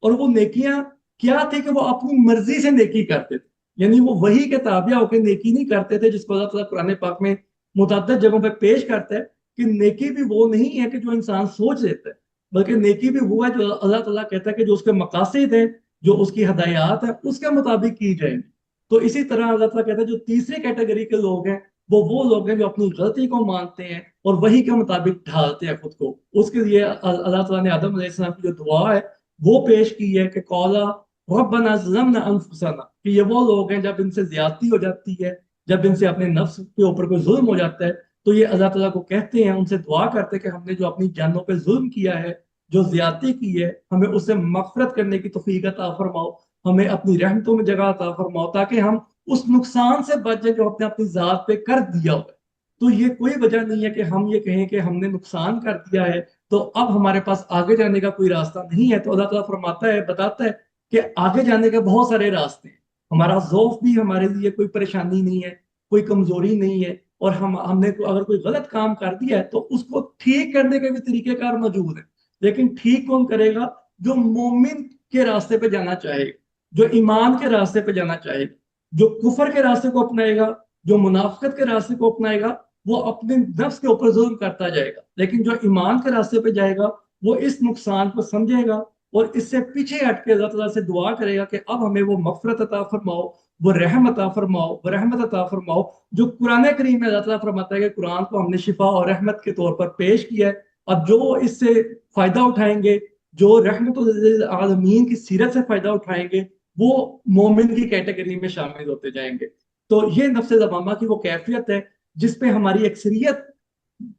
اور وہ نیکیاں کیا تھی کہ وہ اپنی مرضی سے نیکی کرتے تھے، یعنی وہ وہی کے تابع ہو کے نیکی نہیں کرتے تھے، جس کو اللہ تعالیٰ قرآن پاک میں متعدد جگہوں پہ پیش کرتا ہے کہ نیکی بھی وہ نہیں ہے کہ جو انسان سوچ لیتا ہے، بلکہ نیکی بھی وہ ہے جو اللہ تعالیٰ کہتا ہے کہ جو اس کے مقاصد ہیں، جو اس کی ہدایات ہیں، اس کے مطابق کی جائیں گی. تو اسی طرح اللہ تعالیٰ کہتا ہے جو تیسری کیٹیگری کے لوگ ہیں وہ لوگ ہیں جو اپنی غلطی کو مانتے ہیں اور وہی کے مطابق ڈھالتے ہیں خود کو. اس کے لیے اللہ تعالیٰ نے آدم علیہ السلام کی جو دعا ہے وہ پیش کی ہے کہ قولا ربنا ظلمنا انفسنا، کہ یہ وہ لوگ ہیں جب ان سے زیادتی ہو جاتی ہے، جب ان سے اپنے نفس کے اوپر کوئی ظلم ہو جاتا ہے تو یہ اللہ تعالیٰ کو کہتے ہیں، ان سے دعا کرتے ہیں کہ ہم نے جو اپنی جانوں پہ ظلم کیا ہے، جو زیادتی کی ہے، ہمیں اس سے مغفرت کرنے کی توفیق عطا فرماؤ. ہمیں اپنی رحمتوں میں جگہ عطا فرماؤ تاکہ ہم اس نقصان سے بچ جائیں جو اپنے اپنی ذات پہ کر دیا ہوا ہے۔ تو یہ کوئی وجہ نہیں ہے کہ ہم یہ کہیں کہ ہم نے نقصان کر دیا ہے تو اب ہمارے پاس آگے جانے کا کوئی راستہ نہیں ہے۔ تو اللہ تعالیٰ فرماتا ہے، بتاتا ہے کہ آگے جانے کے بہت سارے راستے ہیں۔ ہمارا ذوف بھی ہمارے لیے کوئی پریشانی نہیں ہے، کوئی کمزوری نہیں ہے، اور ہم نے اگر کوئی غلط کام کر دیا ہے تو اس کو ٹھیک کرنے کے بھی طریقہ کار موجود ہیں۔ لیکن ٹھیک کون کرے گا؟ جو مومن کے راستے پہ جانا چاہے گا، جو ایمان کے راستے پہ جانا چاہے گا، جو کفر کے راستے کو اپنائے گا، جو منافقت کے راستے کو اپنائے گا، وہ اپنے نفس کے اوپر ظلم کرتا جائے گا۔ لیکن جو ایمان کے راستے پہ جائے گا وہ اس نقصان کو سمجھے گا اور اس سے پیچھے ہٹ کے اللہ تعالیٰ سے دعا کرے گا کہ اب ہمیں وہ مغفرت عطا فرماؤ، وہ رحم عطا فرماؤ، وہ رحمت عطا فرماؤ جو قرآن کریم میں اللہ تعالیٰ فرماتا ہے کہ قرآن کو ہم نے شفا اور رحمت کے طور پر پیش کیا ہے۔ اب جو اس سے فائدہ اٹھائیں گے، جو رحمت العالمین کی سیرت سے فائدہ اٹھائیں گے، وہ مومن کی کیٹیگری میں شامل ہوتے جائیں گے۔ تو یہ نفس ضمامہ کی وہ کیفیت ہے جس پہ ہماری اکثریت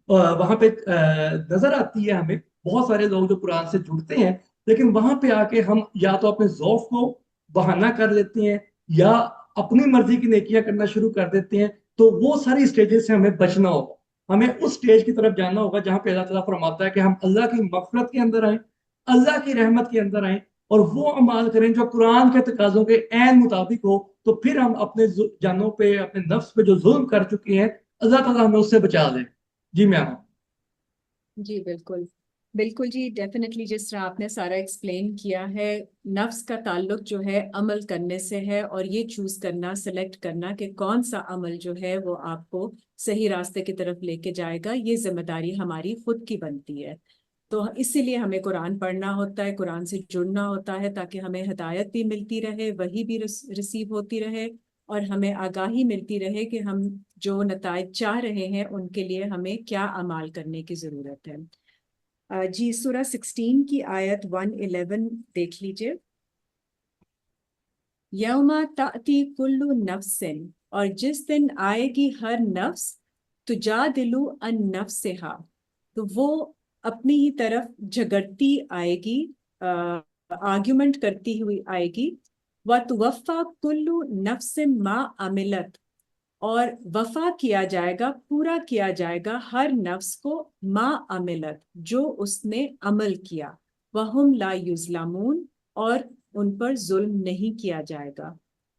وہاں پہ نظر آتی ہے ہمیں۔ بہت سارے لوگ جو قرآن سے جڑتے ہیں لیکن وہاں پہ آ کے ہم یا تو اپنے ذوف کو بہانہ کر لیتے ہیں یا اپنی مرضی کی نیکیاں کرنا شروع کر دیتے ہیں۔ تو وہ ساری سٹیجز سے ہمیں بچنا ہوگا۔ ہمیں اس سٹیج کی طرف جانا ہوگا جہاں پہ اللہ تعالیٰ فرماتا ہے کہ ہم اللہ کی مغفرت کے اندر آئیں، اللہ کی رحمت کے اندر آئیں اور وہ اعمال کریں جو قرآن کے تقاضوں کے عین مطابق ہو۔ تو پھر ہم اپنے جانوں پہ، اپنے نفس پہ جو ظلم کر چکے ہیں، اللہ تعالیٰ ہمیں اس سے بچا لے۔ جی میم۔ جی بالکل بالکل جی، ڈیفینیٹلی جس طرح آپ نے سارا ایکسپلین کیا ہے، نفس کا تعلق جو ہے عمل کرنے سے ہے، اور یہ چوز کرنا، سلیکٹ کرنا کہ کون سا عمل جو ہے وہ آپ کو صحیح راستے کی طرف لے کے جائے گا، یہ ذمہ داری ہماری خود کی بنتی ہے۔ تو اسی لیے ہمیں قرآن پڑھنا ہوتا ہے، قرآن سے جڑنا ہوتا ہے تاکہ ہمیں ہدایت بھی ملتی رہے، وحی بھی ریسیو ہوتی رہے، اور ہمیں آگاہی ملتی رہے کہ ہم جو نتائج چاہ رہے ہیں ان کے لیے ہمیں کیا اعمال کرنے کی ضرورت ہے۔ جی سورہ 16 کی آیت 111 دیکھ لیجئے۔ یوم تأتی کل نفس، اور جس دن آئے گی ہر نفس، تجادلو عن نفسہا، تو وہ اپنی ہی طرف جھگڑتی آئے گی، آرگیومنٹ کرتی ہوئی آئے گی۔ وَتُوَفَّى كُلُّ نَفْسٍ مَا عَمِلَتْ، اور وفا کیا جائے گا، پورا کیا جائے گا ہر نفس کو، ما عملت، جو اس نے عمل کیا، وہم لا یظلمون، اور ان پر ظلم نہیں کیا جائے گا۔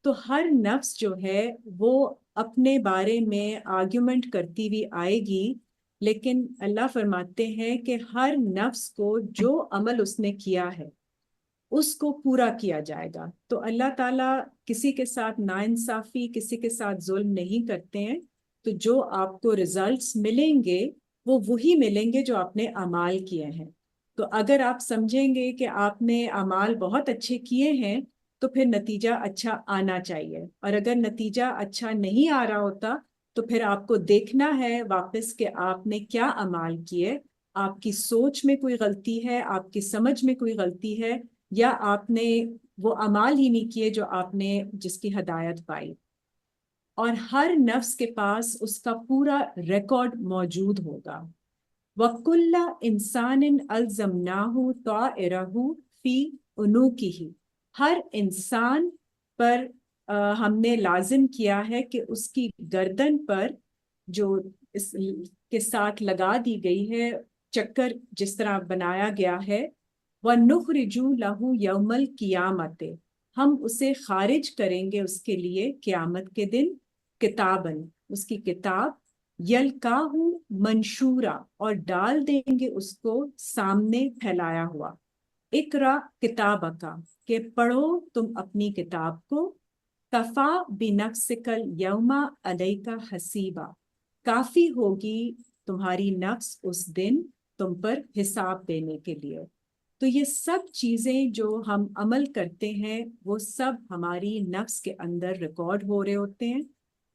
تو ہر نفس جو ہے وہ اپنے بارے میں آرگیومنٹ کرتی ہوئی آئے گی، لیکن اللہ فرماتے ہیں کہ ہر نفس کو جو عمل اس نے کیا ہے اس کو پورا کیا جائے گا۔ تو اللہ تعالیٰ کسی کے ساتھ ناانصافی، کسی کے ساتھ ظلم نہیں کرتے ہیں۔ تو جو آپ کو ریزلٹس ملیں گے وہ وہی ملیں گے جو آپ نے اعمال کیے ہیں۔ تو اگر آپ سمجھیں گے کہ آپ نے اعمال بہت اچھے کیے ہیں تو پھر نتیجہ اچھا آنا چاہیے، اور اگر نتیجہ اچھا نہیں آ رہا ہوتا تو پھر آپ کو دیکھنا ہے واپس کہ آپ نے کیا اعمال کیے۔ آپ کی سوچ میں کوئی غلطی ہے، آپ کی سمجھ میں کوئی غلطی ہے، یا آپ نے وہ اعمال ہی نہیں کیے جو آپ نے جس کی ہدایت پائی۔ اور ہر نفس کے پاس اس کا پورا ریکارڈ موجود ہوگا۔ وَكُلَّ إِنسَانٍ أَلْزَمْنَاهُ طَائِرَهُ فِي عُنُوقِهِ، ہر انسان پر ہم نے لازم کیا ہے کہ اس کی گردن پر جو اس کے ساتھ لگا دی گئی ہے، چکر جس طرح بنایا گیا ہے، وَنُخْرِجُ لَهُ يَوْمَ الْقِيَامَةِ، ہم اسے خارج کریں گے اس کے لیے قیامت کے دن، کتابن، اس کی کتاب، یلقاہ منشورا، اور ڈال دیں گے اس کو سامنے پھیلایا ہوا۔ اقرا کتابک، کہ پڑھو تم اپنی کتاب کو، کفا بنفسک الیوم علیک حسیبا، کافی ہوگی تمہاری نفس اس دن تم پر حساب دینے کے لیے۔ تو یہ سب چیزیں جو ہم عمل کرتے ہیں وہ سب ہماری نفس کے اندر ریکارڈ ہو رہے ہوتے ہیں،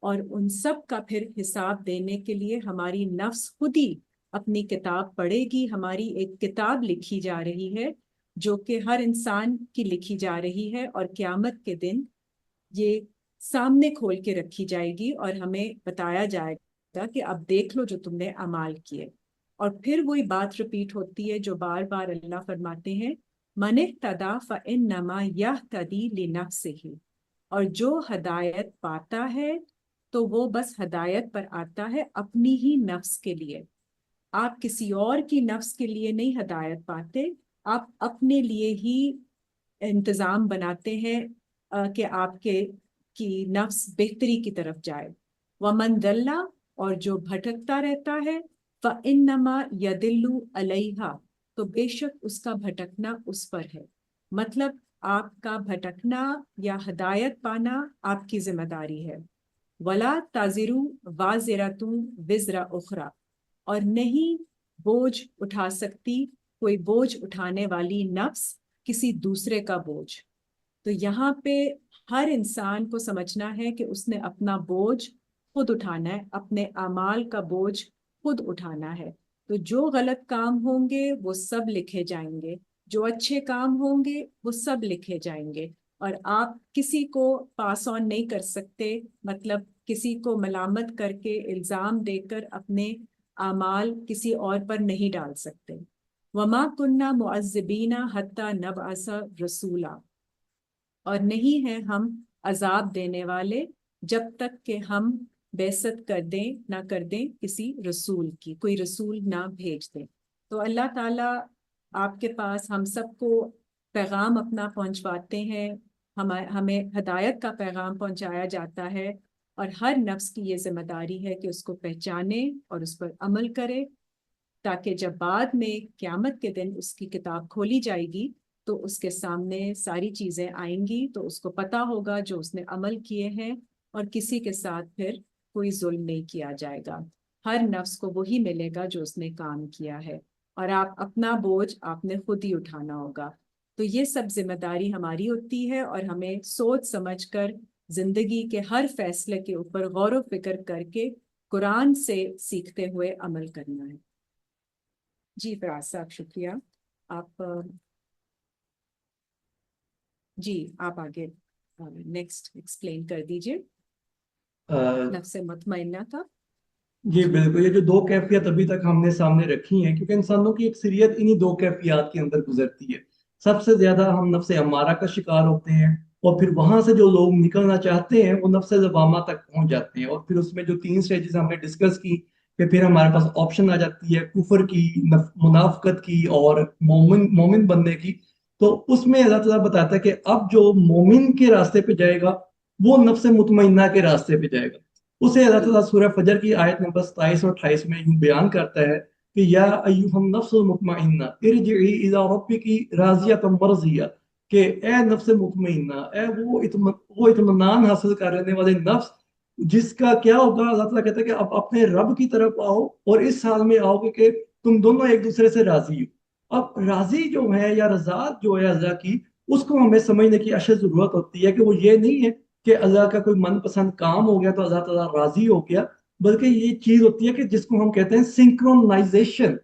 اور ان سب کا پھر حساب دینے کے لیے ہماری نفس خود ہی اپنی کتاب پڑھے گی۔ ہماری ایک کتاب لکھی جا رہی ہے جو کہ ہر انسان کی لکھی جا رہی ہے، اور قیامت کے دن یہ سامنے کھول کے رکھی جائے گی اور ہمیں بتایا جائے گا کہ اب دیکھ لو جو تم نے اعمال کیے۔ اور پھر وہی بات رپیٹ ہوتی ہے جو بار بار اللہ فرماتے ہیں من اہتدی فإنما یہتدی لنفسہ، اور جو ہدایت پاتا ہے تو وہ بس ہدایت پر آتا ہے اپنی ہی نفس کے لیے. آپ کسی اور کی نفس کے لیے نہیں ہدایت پاتے، آپ اپنے لیے ہی انتظام بناتے ہیں کہ آپ کی نفس بہتری کی طرف جائے. ومن ضل، اور جو بھٹکتا رہتا ہے، فإنما یدل علیہا، تو بے شک اس کا بھٹکنا اس پر ہے. مطلب آپ کا بھٹکنا یا ہدایت پانا آپ کی ذمہ داری ہے. ولا تازر وازرۃ وزر اخری، اور نہیں بوجھ اٹھا سکتی کوئی بوجھ اٹھانے والی نفس کسی دوسرے کا بوجھ. تو یہاں پہ ہر انسان کو سمجھنا ہے کہ اس نے اپنا بوجھ خود اٹھانا ہے، اپنے اعمال کا بوجھ خود اٹھانا ہے. تو جو غلط کام ہوں گے وہ سب لکھے جائیں گے، جو اچھے کام ہوں گے وہ سب لکھے جائیں گے. اور آپ کسی کو پاس آن نہیں کر سکتے، مطلب کسی کو ملامت کر کے الزام دے کر اپنے اعمال کسی اور پر نہیں ڈال سکتے. وما کننا معذبین حتی نبعث رسولا، اور نہیں ہیں ہم عذاب دینے والے جب تک کہ ہم بعثت نہ کر دیں کسی رسول کی، کوئی رسول نہ بھیج دیں. تو اللہ تعالیٰ آپ کے پاس ہم سب کو پیغام اپنا پہنچواتے ہیں، ہمیں ہدایت کا پیغام پہنچایا جاتا ہے، اور ہر نفس کی یہ ذمہ داری ہے کہ اس کو پہچانے اور اس پر عمل کرے، تاکہ جب بعد میں قیامت کے دن اس کی کتاب کھولی جائے گی تو اس کے سامنے ساری چیزیں آئیں گی، تو اس کو پتہ ہوگا جو اس نے عمل کیے ہیں، اور کسی کے ساتھ پھر کوئی ظلم نہیں کیا جائے گا. ہر نفس کو وہی ملے گا جو اس نے کام کیا ہے، اور آپ اپنا بوجھ آپ نے خود ہی اٹھانا ہوگا. تو یہ سب ذمہ داری ہماری ہوتی ہے، اور ہمیں سوچ سمجھ کر زندگی کے ہر فیصلے کے اوپر غور و فکر کر کے قرآن سے سیکھتے ہوئے عمل کرنا ہے. جی فراز صاحب شکریہ. آپ جی آپ آگے نیکسٹ ایکسپلین کر دیجئے نفس مطمئنہ کا. جی بالکل، یہ جو دو کیفیت ابھی تک ہم نے سامنے رکھی ہیں، کیونکہ انسانوں کی اکثریت انہی دو کیفیات کے اندر گزرتی ہے. سب سے زیادہ ہم نفس امارہ کا شکار ہوتے ہیں، اور پھر وہاں سے جو لوگ نکلنا چاہتے ہیں وہ نفس لوامہ تک پہنچ جاتے ہیں. اور پھر اس میں جو 3 سٹیجز ہم نے ڈسکس کی کہ پھر ہمارے پاس آپشن آ جاتی ہے کفر کی، منافقت کی، اور مومن بننے کی. تو اس میں اللہ تعالیٰ بتاتا ہے کہ اب جو مومن کے راستے پہ جائے گا وہ نفس مطمئنہ کے راستے پہ جائے گا. اسے اللہ تعالیٰ سورہ فجر کی آیت نمبر 27 اور 28 میں یوں بیان کرتا ہے کہ یا ایھا النفس المطمئنہ ارجعی الی ربک راضیۃ مرضیہ، کہ اے نفس مطمئنہ، اے وہ اطمینان حاصل کرنے والے نفس جس کا کیا ہوگا. اللہ تعالیٰ کہتا ہے کہ اب اپنے رب کی طرف آؤ، اور اس حال میں آؤ کہ تم دونوں ایک دوسرے سے راضی ہو. اب راضی جو ہے یا رضا جو ہے اللہ کی، اس کو ہمیں سمجھنے کی اشد ضرورت ہوتی ہے کہ وہ یہ نہیں ہے کہ اللہ کا کوئی من پسند کام ہو گیا تو اللہ تعالیٰ راضی ہو گیا، بلکہ یہ چیز ہوتی ہے کہ جس کو ہم کہتے ہیں سنکرونائزیشن،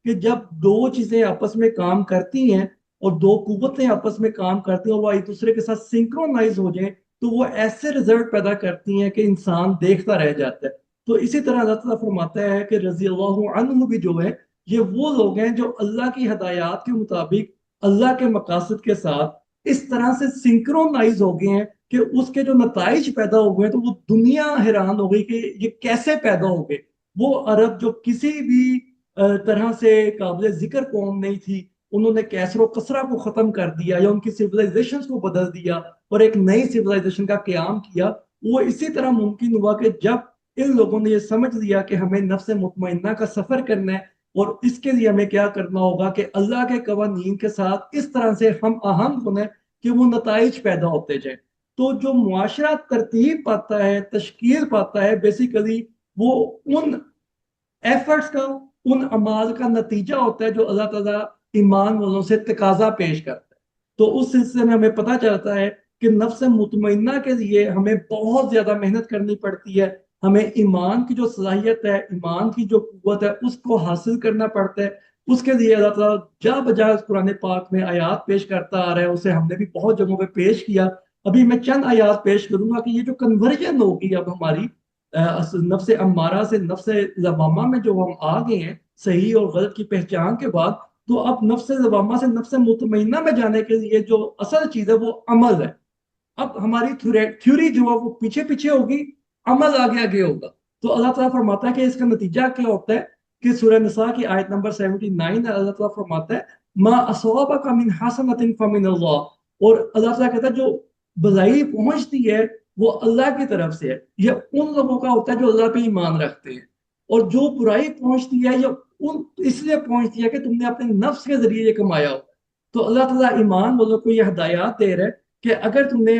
کہ جب دو چیزیں آپس میں کام کرتی ہیں اور دو قوتیں آپس میں کام کرتی ہیں اور وہ ایک دوسرے کے ساتھ سنکرونائز ہو جائیں تو وہ ایسے رزلٹ پیدا کرتی ہیں کہ انسان دیکھتا رہ جاتا ہے. تو اسی طرح اللہ تعالیٰ فرماتا ہے کہ رضی اللہ عنہ بھی جو ہے یہ وہ لوگ ہیں جو اللہ کی ہدایات کے مطابق اللہ کے مقاصد کے ساتھ اس طرح سے سنکرونائز ہو گئے ہیں کہ اس کے جو نتائج پیدا ہو گئے تو وہ دنیا حیران ہو گئی کہ یہ کیسے پیدا ہو گئے. وہ عرب جو کسی بھی طرح سے قابل ذکر قوم نہیں تھی، انہوں نے کیسر و کسرا کو ختم کر دیا یا ان کی سیولائزیشن کو بدل دیا اور ایک نئی سیولائزیشن کا قیام کیا. وہ اسی طرح ممکن ہوا کہ جب ان لوگوں نے یہ سمجھ لیا کہ ہمیں نفس مطمئنہ کا سفر کرنا ہے اور اس کے لیے ہمیں کیا کرنا ہوگا کہ اللہ کے قوانین کے ساتھ اس طرح سے ہم آہنگ ہونا ہے کہ وہ نتائج پیدا ہوتے جائیں. تو جو معاشرہ ترتیب پاتا ہے، تشکیل پاتا ہے، بیسیکلی وہ ان ایفرٹس کا، ان اعمال کا نتیجہ ہوتا ہے جو اللہ تعالیٰ ایمان والوں سے تقاضا پیش کرتا ہے. تو اس سلسلے میں ہمیں پتہ چلتا ہے کہ نفس مطمئنہ کے لیے ہمیں بہت زیادہ محنت کرنی پڑتی ہے. ہمیں ایمان کی جو صلاحیت ہے، ایمان کی جو قوت ہے، اس کو حاصل کرنا پڑتا ہے. اس کے لیے اللہ تعالیٰ جا بجا قرآن پاک میں آیات پیش کرتا آ رہا ہے، اسے ہم نے بھی بہت جگہوں پہ پیش کیا. ابھی میں چند آیات پیش کروں گا کہ یہ جو کنورژن ہوگی اب ہماری نفس امارہ سے نفس لوامہ میں جو ہم آ گئے ہیں صحیح اور غلط کی پہچان کے بعد، تو اب نفس لوامہ سے نفس مطمئنہ میں جانے کے لیے جو اصل چیز ہے وہ عمل ہے. اب ہماری تھیوری جو ہے وہ پیچھے پیچھے ہوگی، عمل آگے آگے ہوگا. تو اللہ تعالیٰ فرماتا ہے کہ اس کا نتیجہ کیا ہوتا ہے کہ سورہ نساء کی آیت نمبر 79 اللہ تعالیٰ فرماتا ہے ما اصابک من حسنۃ فمن اللہ، اور اللہ تعالیٰ کہتا ہے جو بھلائی پہنچتی ہے وہ اللہ کی طرف سے ہے، یہ ان لوگوں کا ہوتا ہے جو اللہ پہ ایمان رکھتے ہیں. اور جو برائی پہنچتی ہے یہ اس لیے پہنچتی ہے کہ تم نے اپنے نفس کے ذریعے یہ کمایا ہو. تو اللہ تعالیٰ ایمان والوں کو یہ ہدایات دے رہا ہے کہ اگر تم نے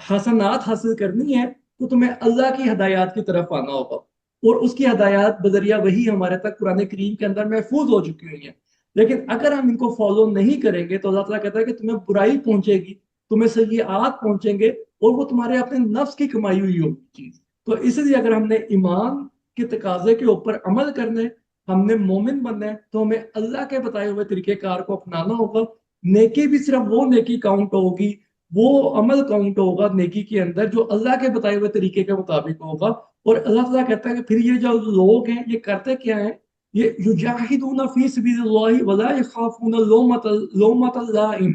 حسنات حاصل کرنی ہے تو تمہیں اللہ کی ہدایات کی طرف آنا ہوگا، اور اس کی ہدایات بذریعہ وہی ہمارے تک قرآن کریم کے اندر محفوظ ہو چکی ہوئی ہیں. لیکن اگر ہم ان کو فالو نہیں کریں گے تو اللہ تعالیٰ کہتا ہے کہ تمہیں برائی پہنچے گی، تمہیں سیئات پہنچیں گے، اور وہ تمہارے اپنے نفس کی کمائی ہوئی ہوگی چیز. تو اس لیے اگر ہم نے ایمان کے تقاضے کے اوپر عمل کرنا ہے، ہم نے مومن بننا ہے، تو ہمیں اللہ کے بتائے ہوئے طریقہ کار کو اپنانا ہوگا. نیکی بھی صرف وہ نیکی کاؤنٹ ہوگی، وہ عمل کاؤنٹ ہوگا نیکی کے اندر جو اللہ کے بتائے ہوئے طریقے کے مطابق ہوگا. اور اللہ تعالیٰ کہتا ہے کہ پھر یہ جو لوگ ہیں یہ کرتے کیا ہیں، یہ یجاہدون فی سبیل اللہ ولا یخافون لومۃ لائم،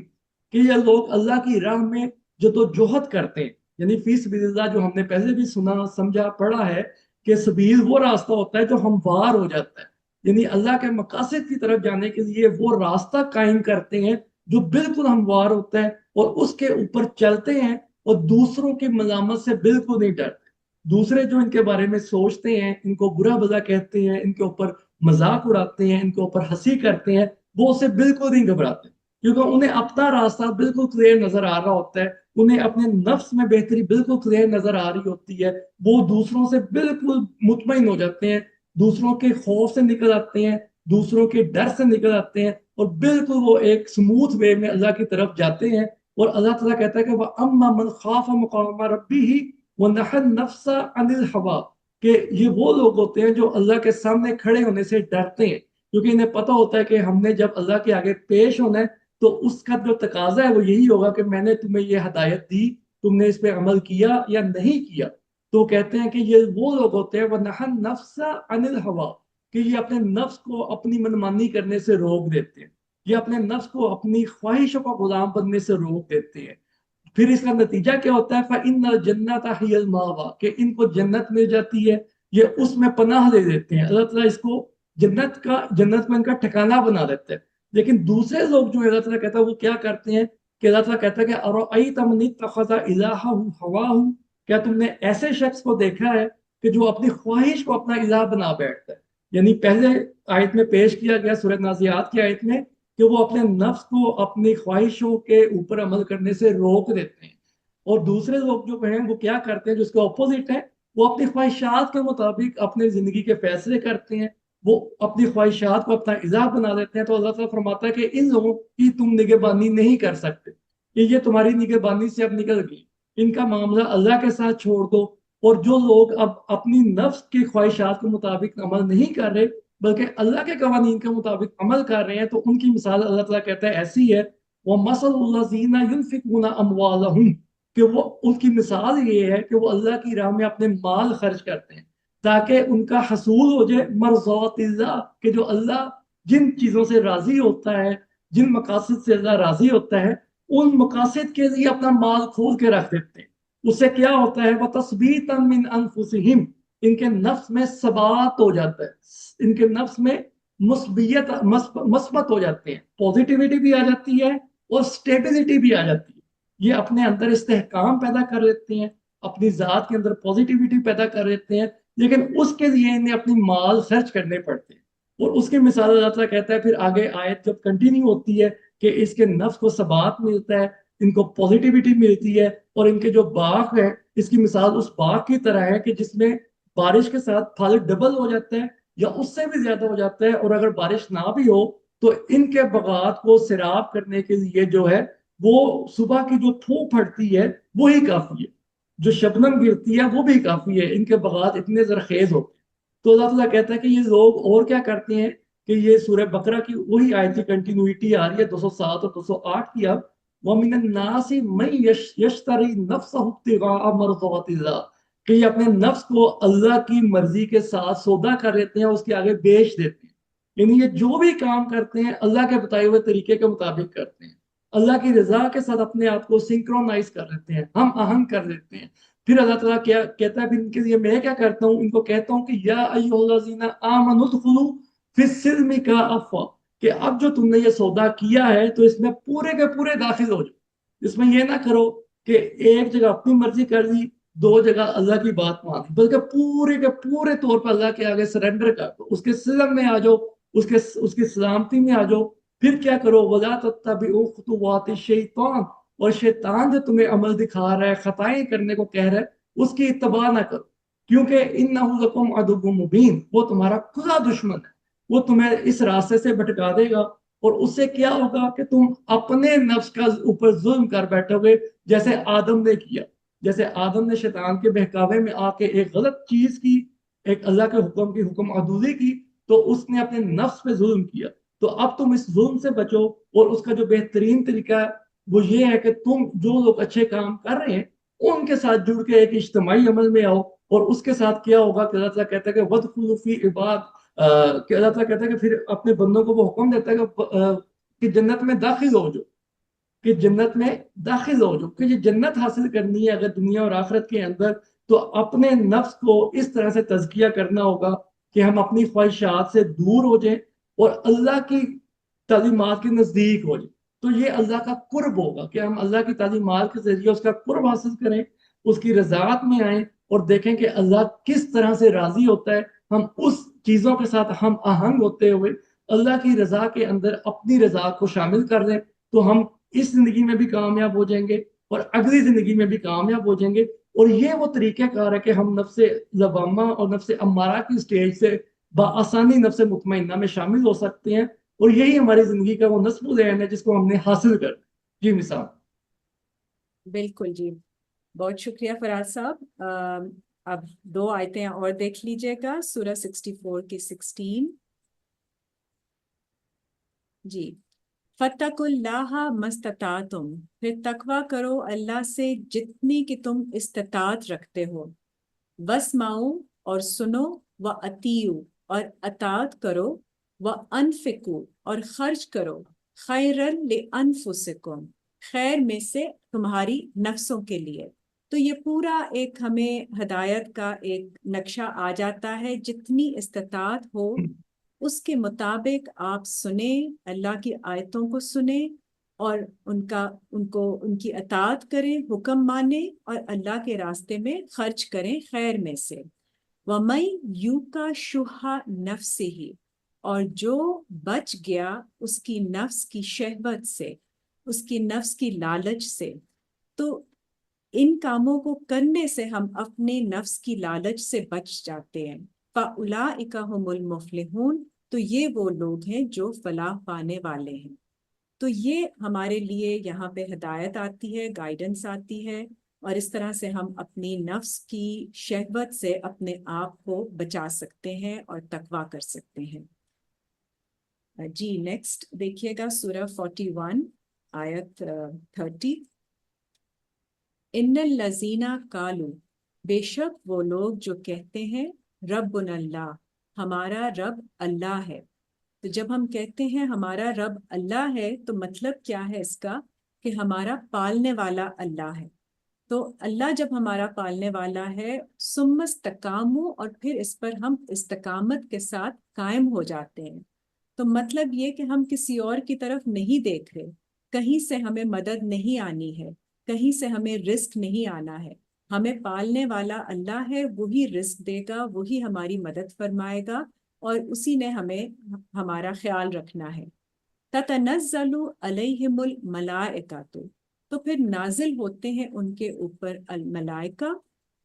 کہ یہ لوگ اللہ کی راہ میں جدوجہد کرتے ہیں. یعنی فی سبیل اللہ جو ہم نے پہلے بھی سنا سمجھا پڑھا ہے کہ سبیل وہ راستہ ہوتا ہے جو ہموار ہو جاتا ہے، یعنی اللہ کے مقاصد کی طرف جانے کے لیے وہ راستہ قائم کرتے ہیں جو بالکل ہموار ہوتا ہے، اور اس کے اوپر چلتے ہیں، اور دوسروں کی ملامت سے بالکل نہیں ڈرتے. دوسرے جو ان کے بارے میں سوچتے ہیں، ان کو برا بھلا کہتے ہیں، ان کے اوپر مذاق اڑاتے ہیں، ان کے اوپر ہنسی کرتے ہیں، وہ اسے بالکل نہیں گھبراتے، کیونکہ انہیں اپنا راستہ بالکل کلیئر نظر آ رہا ہوتا ہے، انہیں اپنے نفس میں بہتری بالکل کلیئر نظر آ رہی ہوتی ہے. وہ دوسروں سے بالکل مطمئن ہو جاتے ہیں، دوسروں کے خوف سے نکل آتے ہیں، دوسروں کے ڈر سے نکل آتے ہیں، اور بالکل وہ ایک سموتھ وے میں اللہ کی طرف جاتے ہیں. اور اللہ تعالیٰ کہتا ہے کہ وَأَمَّا مَنْ خَافَ مَقَامَ رَبِّهِ وَنَهَى النَّفْسَ عَنِ الْهَوَىٰ، کہ یہ وہ لوگ ہوتے ہیں جو اللہ کے سامنے کھڑے ہونے سے ڈرتے ہیں، کیونکہ انہیں پتہ ہوتا ہے کہ ہم نے جب اللہ کے آگے پیش ہونا ہے تو اس کا جو تقاضا ہے وہ یہی ہوگا کہ میں نے تمہیں یہ ہدایت دی، تم نے اس پہ عمل کیا یا نہیں کیا. تو کہتے ہیں کہ یہ وہ لوگ ہوتے ہیں وَنَهَى النَّفْسَ عَنِ الْهَوَىٰ، کہ یہ اپنے نفس کو اپنی منمانی کرنے سے روک دیتے ہیں، یہ اپنے نفس کو اپنی خواہشوں کا غلام بننے سے روک دیتے ہیں. پھر اس کا نتیجہ کیا ہوتا ہے فَإِنَّ الْجَنَّةَ هِيَ الْمَأْوَىٰ، کہ ان کو جنت مل جاتی ہے، یہ اس میں پناہ لے دیتے ہیں. اللہ تعالیٰ اس کو جنت میں ان کا ٹھکانہ بنا دیتا ہے. لیکن دوسرے لوگ جو اللہ تعالیٰ کہتا ہے وہ کیا کرتے ہیں کہ اللہ تعالیٰ کہتا ہے کہ أَرَأَيْتَ مَنِ اتَّخَذَ إِلَٰهَهُ هَوَاهُ، کیا تم نے ایسے شخص کو دیکھا ہے کہ جو اپنی خواہش کو اپنا الہ بنا بیٹھتا ہے. یعنی پہلے آیت میں پیش کیا گیا سورہ نازعات کی آیت میں کہ وہ اپنے نفس کو اپنی خواہشوں کے اوپر عمل کرنے سے روک دیتے ہیں، اور دوسرے لوگ جو ہیں وہ کیا کرتے ہیں جو اس کے اپوزٹ ہے، وہ اپنی خواہشات کے مطابق اپنے زندگی کے فیصلے کرتے ہیں، وہ اپنی خواہشات کو اپنا الہ بنا دیتے ہیں. تو اللہ تعالیٰ فرماتا ہے کہ ان لوگوں کی تم نگہبانی نہیں کر سکتے، کہ یہ تمہاری نگہبانی سے اب نکل گئی، ان کا معاملہ اللہ کے ساتھ چھوڑ دو. اور جو لوگ اب اپنی نفس کی خواہشات کے مطابق عمل نہیں کر رہے بلکہ اللہ کے قوانین کے مطابق عمل کر رہے ہیں، تو ان کی مثال اللہ تعالیٰ کہتا ہے ایسی ہے وَمَثَلُ الَّذِينَ يُنْفِقُونَ أَمْوَالَهُمْ، کہ وہ ان کی مثال یہ ہے کہ وہ اللہ کی راہ میں اپنے مال خرچ کرتے ہیں تاکہ ان کا حصول ہو جائے مرضات اللہ، کہ جو اللہ جن چیزوں سے راضی ہوتا ہے، جن مقاصد سے اللہ راضی ہوتا ہے، ان مقاصد کے لیے اپنا مال کھول کے رکھ دیتے ہیں. اس سے کیا ہوتا ہے وَتَثْبِيتًا مِنْ أَنفُسِهِمْ، ان کے نفس میں ثبات ہو جاتا ہے، ان کے نفس میں مثبت ہو جاتے ہیں، پوزیٹیوٹی بھی آ جاتی ہے اور سٹیبلٹی بھی آ جاتی ہے. یہ اپنے اندر استحکام پیدا کر لیتے ہیں، اپنی ذات کے اندر پوزیٹیوٹی پیدا کر لیتے ہیں، لیکن اس کے لیے انہیں اپنی مال خرچ کرنے پڑتے ہیں. اور اس کی مثال اللہ تعالیٰ کہتا ہے پھر آگے آیت جب کنٹینیو ہوتی ہے کہ اس کے نفس کو ثبات ملتا ہے، ان کو پوزیٹیوٹی ملتی ہے، اور ان کے جو باغ ہے اس کی مثال اس باغ کی طرح ہے کہ جس میں بارش کے ساتھ پھل ڈبل ہو جاتا ہے یا اس سے بھی زیادہ ہو جاتا ہے، اور اگر بارش نہ بھی ہو تو ان کے باغات کو سیراب کرنے کے لیے جو ہے وہ صبح کی جو دھوپ پھٹتی ہے وہی کافی ہے، جو شبنم گرتی ہے وہ بھی کافی ہے، ان کے باغات اتنے زرخیز ہوتے ہیں. تو اللہ تعالیٰ کہتا ہے کہ یہ لوگ اور کیا کرتے ہیں کہ یہ سورہ بقرہ کی وہی آیت کی کنٹینیوٹی آ رہی ہے 207 اور 208 کی. اب وَمِنَ النَّاسِ مَن يَشْتَرِي نَفْسَهُ ابْتِغَاءَ مَرْضَاتِ اللَّهِ، کہ یہ اپنے نفس کو اللہ کی مرضی کے ساتھ سودا کر لیتے ہیں، اس کے آگے بیچ دیتے ہیں. یعنی یہ جو بھی کام کرتے ہیں اللہ کے بتائے ہوئے طریقے کے مطابق کرتے ہیں، اللہ کی رضا کے ساتھ اپنے آپ کو سنکرونائز کر لیتے ہیں، ہم آہنگ کر لیتے ہیں. پھر اللہ تعالیٰ کیا کہتا ہے، پھر ان کے لیے میں کیا کرتا ہوں، ان کو کہتا ہوں کہ یا ایھا الذین آمنوا ادخلوا فی السلم کافۃ، کہ اب جو تم نے یہ سودا کیا ہے تو اس میں پورے کے پورے داخل ہو جاؤ. اس میں یہ نہ کرو کہ ایک جگہ اپنی مرضی کر لی، دو جگہ اللہ کی بات مان لی، بلکہ پورے کے پورے طور پر اللہ کے آگے سرنڈر کر دو، اس کے سلم میں آ جاؤ، اس کی سلامتی میں آ جاؤ. پھر کیا کرو، وَلَا تَتَّبِعُوا خُطُوَاتِ الشَّيْطَانِ، اور شیطان جو تمہیں عمل دکھا رہا ہے، خطائیں کرنے کو کہہ رہا ہے، اس کی اتباع نہ کرو، کیونکہ إِنَّهُ لَكُمْ عَدُوٌّ مُّبِينٌ، وہ تمہارا کھلا دشمن ہے، وہ تمہیں اس راستے سے بھٹکا دے گا. اور اس سے کیا ہوگا کہ تم اپنے نفس کا اوپر ظلم کر بیٹھو گے، جیسے آدم نے کیا. جیسے آدم نے شیطان کے بہکاوے میں آ کے ایک غلط چیز کی، ایک اللہ کے حکم کی حکم عدولی کی، تو اس نے اپنے نفس پہ ظلم کیا. تو اب تم اس ظلم سے بچو، اور اس کا جو بہترین طریقہ ہے وہ یہ ہے کہ تم جو لوگ اچھے کام کر رہے ہیں ان کے ساتھ جڑ کے ایک اجتماعی عمل میں آؤ. اور اس کے ساتھ کیا ہوگا کہ اللہ تعالیٰ کہتا ہے کہ وَادْخُلُوا فِی عِبَادِ، کہ اللہ تعالیٰ کہتا ہے کہ پھر اپنے بندوں کو وہ حکم دیتا ہے کہ جنت میں داخل ہو جاؤ، کہ جنت میں داخل ہو جاؤ. کہ یہ جنت حاصل کرنی ہے اگر دنیا اور آخرت کے اندر، تو اپنے نفس کو اس طرح سے تزکیہ کرنا ہوگا کہ ہم اپنی خواہشات سے دور ہو جائیں اور اللہ کی تعلیمات کے نزدیک ہو جائیں. تو یہ اللہ کا قرب ہوگا کہ ہم اللہ کی تعلیمات کے ذریعے اس کا قرب حاصل کریں، اس کی رضاعت میں آئیں، اور دیکھیں کہ اللہ کس طرح سے راضی ہوتا ہے. ہم اس چیزوں کے ساتھ ہم آہنگ ہوتے ہوئے اللہ کی رضا کے اندر اپنی رضا کو شامل کر لیں، تو ہم اس زندگی میں بھی کامیاب ہو جائیں گے اور اگلی زندگی میں بھی کامیاب ہو جائیں گے. اور یہ وہ طریقہ کار ہے کہ ہم نفس لوامہ اور نفس امارہ کی سٹیج سے بآسانی نفس مطمئنہ میں شامل ہو سکتے ہیں. اور یہی ہماری زندگی کا وہ نصب العین ہے جس کو ہم نے حاصل کر. جی مثال. بالکل جی، بہت شکریہ فراز صاحب. اب دو آیتیں اور دیکھ لیجئے گا، سورہ 64 کی 16. جی، فَاتَّقُوا اللَّهَ مَا اسْتَطَعْتُمْ، پھر تقوی کرو اللہ سے جتنی کہ تم استطاعت رکھتے ہو. وَاسْمَعُوا، اور سنو، وَأَطِیعُوا، اور اطاعت کرو، وَأَنفِقُوا، اور خرچ کرو، خَیْرًا لِأَنفُسِکُم، خیر میں سے تمہاری نفسوں کے لیے. تو یہ پورا ایک ہمیں ہدایت کا ایک نقشہ آ جاتا ہے، جتنی استطاعت ہو اس کے مطابق آپ سنیں، اللہ کی آیتوں کو سنیں، اور ان کی اطاعت کریں، حکم مانیں، اور اللہ کے راستے میں خرچ کریں خیر میں سے. وَمَن یُوقَ شُحَّ نَفْسِهِ، اور جو بچ گیا اس کی نفس کی شہوت سے، اس کی نفس کی لالچ سے. تو ان کاموں کو کرنے سے ہم اپنے نفس کی لالچ سے بچ جاتے ہیں. فَأُولَٰئِکَ هُمُ الْمُفْلِحُونَ، تو یہ وہ لوگ ہیں جو فلاح پانے والے ہیں. تو یہ ہمارے لیے یہاں پہ ہدایت آتی ہے، گائیڈنس آتی ہے، اور اس طرح سے ہم اپنی نفس کی شہوت سے اپنے آپ کو بچا سکتے ہیں اور تقویٰ کر سکتے ہیں. جی نیکسٹ دیکھیے گا سورہ 41 آیت 30. ان الذین قالوا، بے شک وہ لوگ جو کہتے ہیں ربنا اللہ، ہمارا رب اللہ ہے. تو جب ہم کہتے ہیں ہمارا رب اللہ ہے تو مطلب کیا ہے اس کا، کہ ہمارا پالنے والا اللہ ہے. تو اللہ جب ہمارا پالنے والا ہے، ثم استقاموا، اور پھر اس پر ہم استقامت کے ساتھ قائم ہو جاتے ہیں. تو مطلب یہ کہ ہم کسی اور کی طرف نہیں دیکھ رہے، کہیں سے ہمیں مدد نہیں آنی ہے، کہیں سے ہمیں رزق نہیں آنا ہے. ہمیں پالنے والا اللہ ہے، وہی رزق دے گا، وہی ہماری مدد فرمائے گا، اور اسی نے ہمیں ہمارا خیال رکھنا ہے. تتنزل علیہم الملائکۃ، تو پھر نازل ہوتے ہیں ان کے اوپر الملائکہ،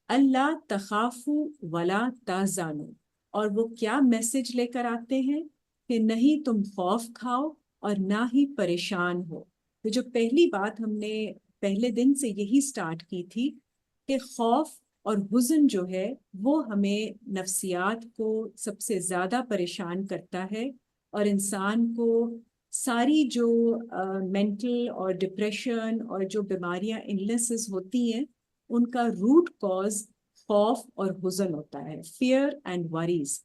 اللہ تخافوا ولا تحزنوا، اور وہ کیا میسج لے کر آتے ہیں کہ نہیں تم خوف کھاؤ اور نہ ہی پریشان ہو. تو جو پہلی بات ہم نے پہلے دن سے یہی سٹارٹ کی تھی کہ خوف اور حزن جو ہے وہ ہمیں نفسیات کو سب سے زیادہ پریشان کرتا ہے، اور انسان کو ساری جو مینٹل اور ڈپریشن اور جو بیماریاں النیسز ہوتی ہیں ان کا روٹ کاز خوف اور حزن ہوتا ہے، فیئر اینڈ وریز.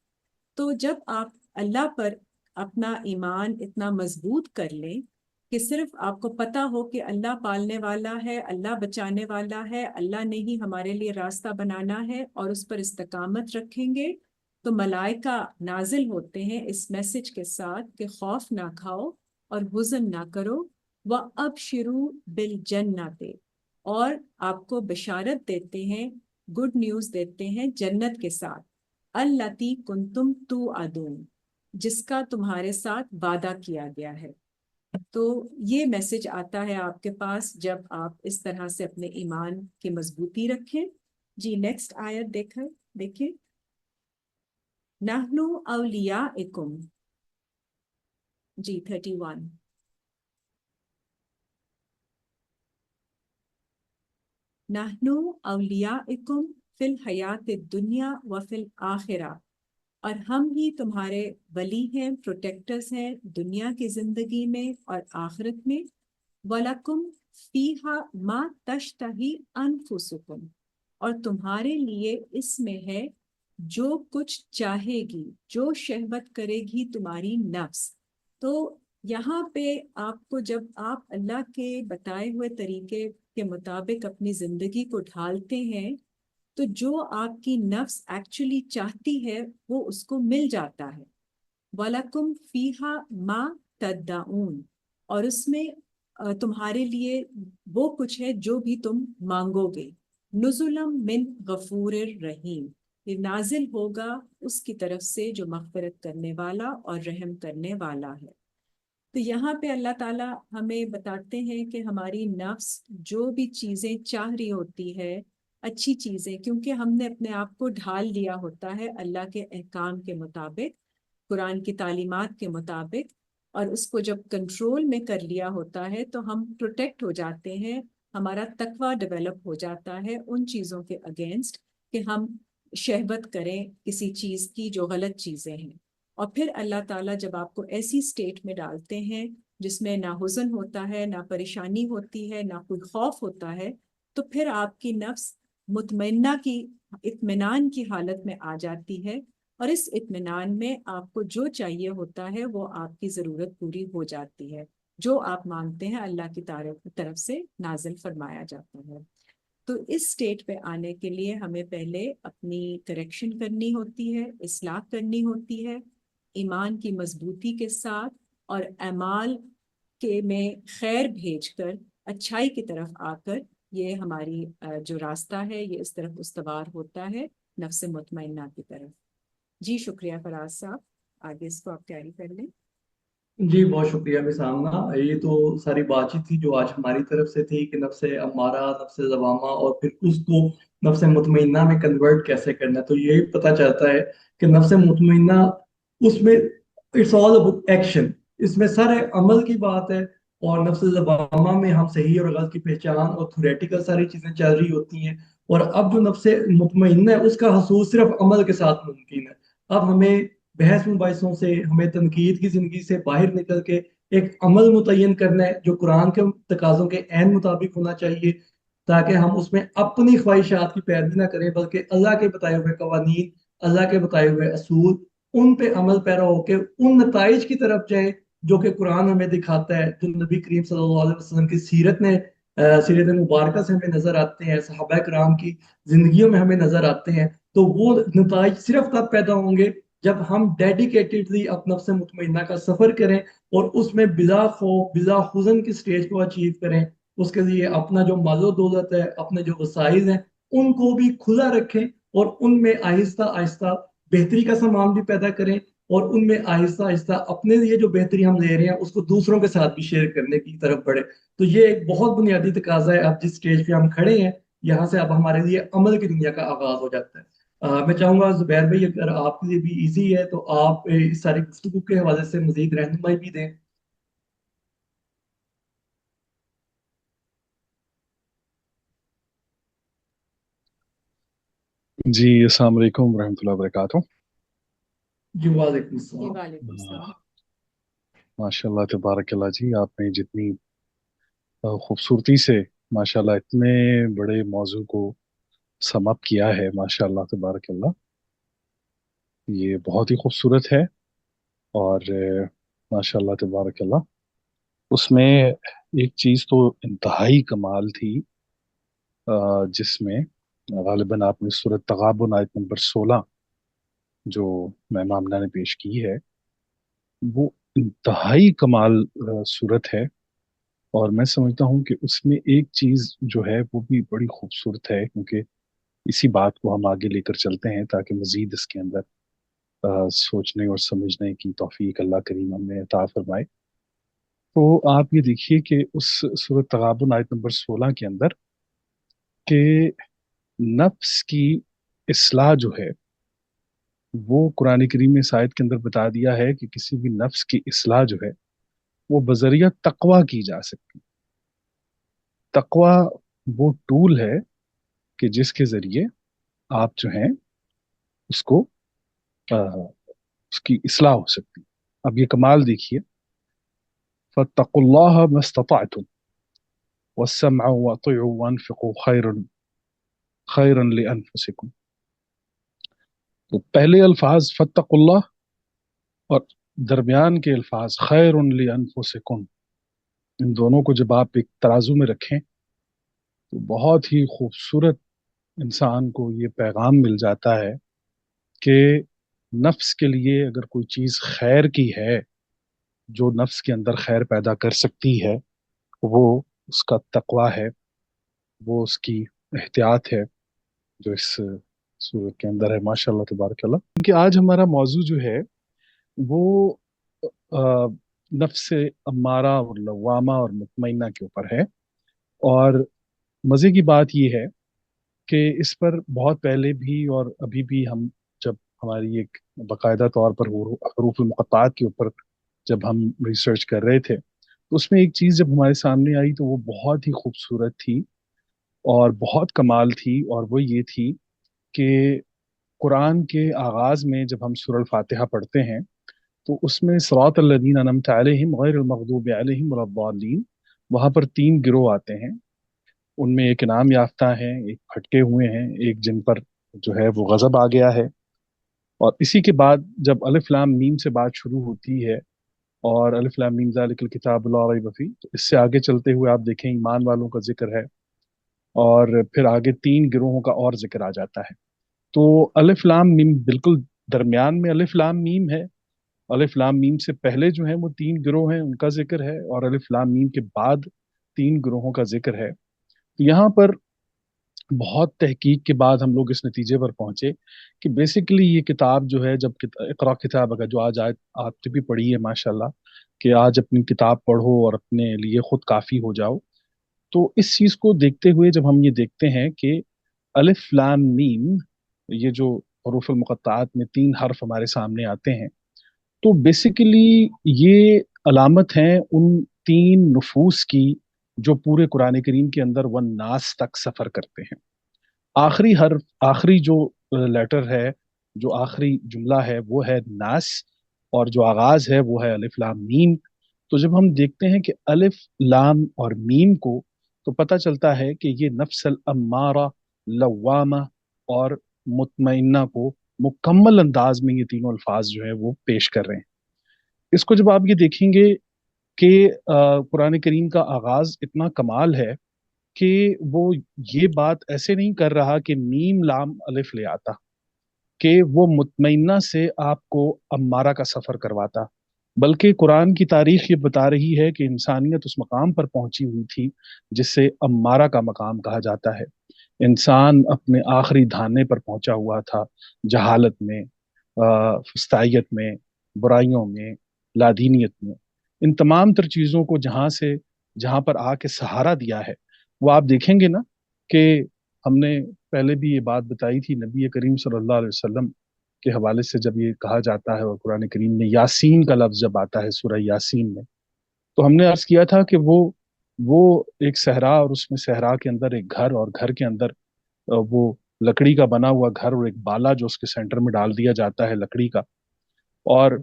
تو جب آپ اللہ پر اپنا ایمان اتنا مضبوط کر لیں کہ صرف آپ کو پتا ہو کہ اللہ پالنے والا ہے، اللہ بچانے والا ہے، اللہ نے ہی ہمارے لیے راستہ بنانا ہے، اور اس پر استقامت رکھیں گے تو ملائکہ نازل ہوتے ہیں اس میسج کے ساتھ کہ خوف نہ کھاؤ اور حزن نہ کرو، وَأَبْشِرُوا بِالْجَنَّةِ، اور آپ کو بشارت دیتے ہیں، گڈ نیوز دیتے ہیں جنت کے ساتھ، الَّتِي كُنْتُمْ تُوعَدُونَ، جس کا تمہارے ساتھ وعدہ کیا گیا ہے۔ تو یہ میسج آتا ہے آپ کے پاس جب آپ اس طرح سے اپنے ایمان کی مضبوطی رکھیں۔ جی نیکسٹ آیت دیکھیں، نحنو اولیاءکم، جی 31، نحنو اولیاءکم فی الحیات الدنیا و فی الآخرہ، اور ہم ہی تمہارے ولی ہیں، پروٹیکٹرز ہیں دنیا کی زندگی میں اور آخرت میں، وَلَكُمْ فِيهَا مَا تَشْتَهِي أَنفُسُكُمْ، اور تمہارے لیے اس میں ہے جو کچھ چاہے گی، جو شہوت کرے گی تمہاری نفس۔ تو یہاں پہ آپ کو جب آپ اللہ کے بتائے ہوئے طریقے کے مطابق اپنی زندگی کو ڈھالتے ہیں تو جو آپ کی نفس ایکچولی چاہتی ہے وہ اس کو مل جاتا ہے۔ وَلَكُمْ فِيهَا مَا تَدَّعُونَ، اور اس میں تمہارے لیے وہ کچھ ہے جو بھی تم مانگو گے۔ نُزُلًا مِّن غَفُورٍ رَحِيمٍ، یہ نازل ہوگا اس کی طرف سے جو مغفرت کرنے والا اور رحم کرنے والا ہے۔ تو یہاں پہ اللہ تعالیٰ ہمیں بتاتے ہیں کہ ہماری نفس جو بھی چیزیں چاہ رہی ہوتی ہے، اچھی چیزیں، کیونکہ ہم نے اپنے آپ کو ڈھال لیا ہوتا ہے اللہ کے احکام کے مطابق، قرآن کی تعلیمات کے مطابق، اور اس کو جب کنٹرول میں کر لیا ہوتا ہے تو ہم پروٹیکٹ ہو جاتے ہیں، ہمارا تقوی ڈیولپ ہو جاتا ہے ان چیزوں کے اگینسٹ کہ ہم شہوت کریں کسی چیز کی جو غلط چیزیں ہیں۔ اور پھر اللہ تعالیٰ جب آپ کو ایسی سٹیٹ میں ڈالتے ہیں جس میں نہ حزن ہوتا ہے، نہ پریشانی ہوتی ہے، نہ کوئی خوف ہوتا ہے، تو پھر آپ کی نفس مطمئنہ کی، اطمینان کی حالت میں آ جاتی ہے، اور اس اطمینان میں آپ کو جو چاہیے ہوتا ہے وہ آپ کی ضرورت پوری ہو جاتی ہے، جو آپ مانگتے ہیں اللہ کی طرف سے نازل فرمایا جاتا ہے۔ تو اس سٹیٹ پہ آنے کے لیے ہمیں پہلے اپنی کریکشن کرنی ہوتی ہے، اصلاح کرنی ہوتی ہے، ایمان کی مضبوطی کے ساتھ، اور اعمال کے میں خیر بھیج کر، اچھائی کی طرف آ کر، یہ ہماری جو راستہ ہے یہ اس طرف استوار ہوتا ہے نفس مطمئنہ کی طرف۔ جی شکریہ فراز صاحب، آگے اس کو آپ کیری کر لیں۔ جی بہت شکریہ مس آمنہ، یہ تو ساری بات چیت تھی جو آج ہماری طرف سے تھی کہ نفس امارہ، نفس لوامہ، اور پھر اس کو نفس مطمئنہ میں کنورٹ کیسے کرنا ہے۔ تو یہی پتہ چلتا ہے کہ نفس مطمئنہ، اس میں اٹس آل اباؤٹ ایکشن، اس میں سارے عمل کی بات ہے، اور نفس لوامہ میں ہم صحیح اور غلط کی پہچان اور تھیوریٹیکل ساری چیزیں چل رہی ہوتی ہیں، اور اب جو نفس مطمئنہ ہے اس کا حصول صرف عمل کے ساتھ ممکن ہے۔ اب ہمیں بحث مباحثوں سے، ہمیں تنقید کی زندگی سے باہر نکل کے ایک عمل متعین کرنا ہے جو قرآن کے تقاضوں کے عین مطابق ہونا چاہیے، تاکہ ہم اس میں اپنی خواہشات کی پیروی نہ کریں بلکہ اللہ کے بتائے ہوئے قوانین، اللہ کے بتائے ہوئے اصول، ان پہ عمل پیرا ہو کے ان نتائج کی طرف جائیں جو کہ قرآن ہمیں دکھاتا ہے، جو نبی کریم صلی اللہ علیہ وسلم کی سیرت نے، سیرت مبارکہ سے ہمیں نظر آتے ہیں، صحابہ کرام کی زندگیوں میں ہمیں نظر آتے ہیں۔ تو وہ نتائج صرف تب پیدا ہوں گے جب ہم ڈیڈیکیٹڈلی اپنا نفس مطمئنہ کا سفر کریں اور اس میں بلا خوف، بلا حزن کی سٹیج کو اچیو کریں۔ اس کے لیے اپنا جو مال و دولت ہے، اپنے جو وسائل ہیں، ان کو بھی کھلا رکھیں، اور ان میں آہستہ آہستہ بہتری کا سامان بھی پیدا کریں، اور ان میں آہستہ آہستہ اپنے لیے جو بہتری ہم لے رہے ہیں اس کو دوسروں کے ساتھ بھی شیئر کرنے کی طرف بڑھے۔ تو یہ ایک بہت بنیادی تقاضا ہے۔ اب جس سٹیج پہ ہم کھڑے ہیں، یہاں سے اب ہمارے لیے عمل کی دنیا کا آغاز ہو جاتا ہے۔ میں چاہوں گا زبیر بھائی اگر آپ کے لیے بھی ایزی ہے تو آپ اس ساری گفتگو کے حوالے سے مزید رہنمائی بھی دیں۔ جی السلام علیکم ورحمۃ اللہ وبرکاتہ۔ جی وعلیکم جی السلام۔ وعلیکم السلام۔ ماشاء اللہ تبارک اللہ، جی آپ نے جتنی خوبصورتی سے ماشاء اللہ اتنے بڑے موضوع کو سم اپ کیا ہے، ماشاء اللہ تبارک اللہ، یہ بہت ہی خوبصورت ہے۔ اور ماشاءاللہ تبارک اللہ، اس میں ایک چیز تو انتہائی کمال تھی، جس میں غالباً آپ نے سورۃ تغابن آیت نمبر 16 جو میم آمنہ نے پیش کی ہے، وہ انتہائی کمال صورت ہے۔ اور میں سمجھتا ہوں کہ اس میں ایک چیز جو ہے وہ بھی بڑی خوبصورت ہے، کیونکہ اسی بات کو ہم آگے لے کر چلتے ہیں تاکہ مزید اس کے اندر سوچنے اور سمجھنے کی توفیق اللہ کریم ہمیں عطا فرمائے۔ تو آپ یہ دیکھیے کہ اس سورۃ تغابن آیت نمبر 16 کے اندر کہ نفس کی اصلاح جو ہے وہ قرآن کریم نے اس آیت کے اندر بتا دیا ہے کہ کسی بھی نفس کی اصلاح جو ہے وہ بذریعہ تقوی کی جا سکتی۔ تقوی وہ ٹول ہے کہ جس کے ذریعے آپ جو ہیں اس کو اس کی اصلاح ہو سکتی۔ اب یہ کمال دیکھیے، فَاتَّقُوا اللَّهَ مَا اسْتَطَعْتُمْ وَاسْمَعُوا وَأَطِيعُوا وَأَنفِقُوا خَيْرًا لِأَنفُسِكُمْ۔ تو پہلے الفاظ فَاتَّقُوا اللَّهَ اور درمیان کے الفاظ خَيْرٌ لِأَنفُسِكُمْ، ان دونوں کو جب آپ ایک ترازو میں رکھیں تو بہت ہی خوبصورت انسان کو یہ پیغام مل جاتا ہے کہ نفس کے لیے اگر کوئی چیز خیر کی ہے، جو نفس کے اندر خیر پیدا کر سکتی ہے، وہ اس کا تقوی ہے، وہ اس کی احتیاط ہے، جو اس صورت کے اندر ہے۔ ماشاء اللہ تبارک اللہ، کیونکہ آج ہمارا موضوع جو ہے وہ نفس امارہ اور لوامہ اور مطمئنہ کے اوپر ہے۔ اور مزے کی بات یہ ہے کہ اس پر بہت پہلے بھی اور ابھی بھی ہم جب ہماری ایک باقاعدہ طور پر حروف المقطعات کے اوپر جب ہم ریسرچ کر رہے تھے تو اس میں ایک چیز جب ہمارے سامنے آئی تو وہ بہت ہی خوبصورت تھی اور بہت کمال تھی، اور وہ یہ تھی کہ قرآن کے آغاز میں جب ہم سورہ الفاتحہ پڑھتے ہیں تو اس میں صراط الذین انعمت علیہم غیر المغضوب علیہم ولا الضالین، وہاں پر 3 گروہ آتے ہیں، ان میں ایک انعام یافتہ ہیں، ایک پھٹکے ہوئے ہیں، ایک جن پر جو ہے وہ غضب آ گیا ہے۔ اور اسی کے بعد جب الف لام میم سے بات شروع ہوتی ہے، اور الف لام میم ذالک الکتاب لا ریب فیہ، تو اس سے آگے چلتے ہوئے آپ دیکھیں ایمان والوں کا ذکر ہے، اور پھر آگے 3 گروہوں کا اور ذکر آ جاتا ہے۔ تو الف لام میم بالکل درمیان میں الف لام میم ہے، الف لام میم سے پہلے جو ہیں وہ 3 گروہ ہیں ان کا ذکر ہے، اور الف لام میم کے بعد 3 گروہوں کا ذکر ہے۔ یہاں پر بہت تحقیق کے بعد ہم لوگ اس نتیجے پر پہنچے کہ بیسیکلی یہ کتاب جو ہے، جب اقرا کتاب اگر جو آج آپ نے بھی پڑھی ہے ماشاءاللہ، کہ آج اپنی کتاب پڑھو اور اپنے لیے خود کافی ہو جاؤ، تو اس چیز کو دیکھتے ہوئے جب ہم یہ دیکھتے ہیں کہ الف لام میم، یہ جو حروف المقطعات میں 3 حرف ہمارے سامنے آتے ہیں، تو بیسیکلی یہ علامت ہیں ان 3 نفوس کی جو پورے قرآن کریم کے اندر والناس تک سفر کرتے ہیں۔ آخری حرف، آخری جو لیٹر ہے، جو آخری جملہ ہے وہ ہے ناس، اور جو آغاز ہے وہ ہے الف لام میم۔ تو جب ہم دیکھتے ہیں کہ الف لام اور میم کو، تو پتہ چلتا ہے کہ یہ نفس الامارہ، لوامہ اور مطمئنہ کو مکمل انداز میں یہ تینوں الفاظ جو ہیں وہ پیش کر رہے ہیں۔ اس کو جب آپ یہ دیکھیں گے کہ قرآن کریم کا آغاز اتنا کمال ہے کہ وہ یہ بات ایسے نہیں کر رہا کہ میم لام الف لے آتا، کہ وہ مطمئنہ سے آپ کو امارہ کا سفر کرواتا، بلکہ قرآن کی تاریخ یہ بتا رہی ہے کہ انسانیت اس مقام پر پہنچی ہوئی تھی جس سے امارہ کا مقام کہا جاتا ہے۔ انسان اپنے آخری دھانے پر پہنچا ہوا تھا، جہالت میں، فسطائیت میں، برائیوں میں، لادینیت میں، ان تمام تر چیزوں کو جہاں پر آ کے سہارا دیا ہے، وہ آپ دیکھیں گے نا کہ ہم نے پہلے بھی یہ بات بتائی تھی، نبی کریم صلی اللہ علیہ وسلم کے حوالے سے جب یہ کہا جاتا ہے اور قرآن کریم میں یاسین کا لفظ جب آتا ہے سورہ یاسین میں، تو ہم نے عرض کیا تھا کہ وہ ایک صحرا، اور اس میں صحرا کے اندر ایک گھر، اور گھر کے اندر وہ لکڑی کا بنا ہوا گھر، اور ایک بالا جو اس کے سینٹر میں ڈال دیا جاتا ہے لکڑی کا، اور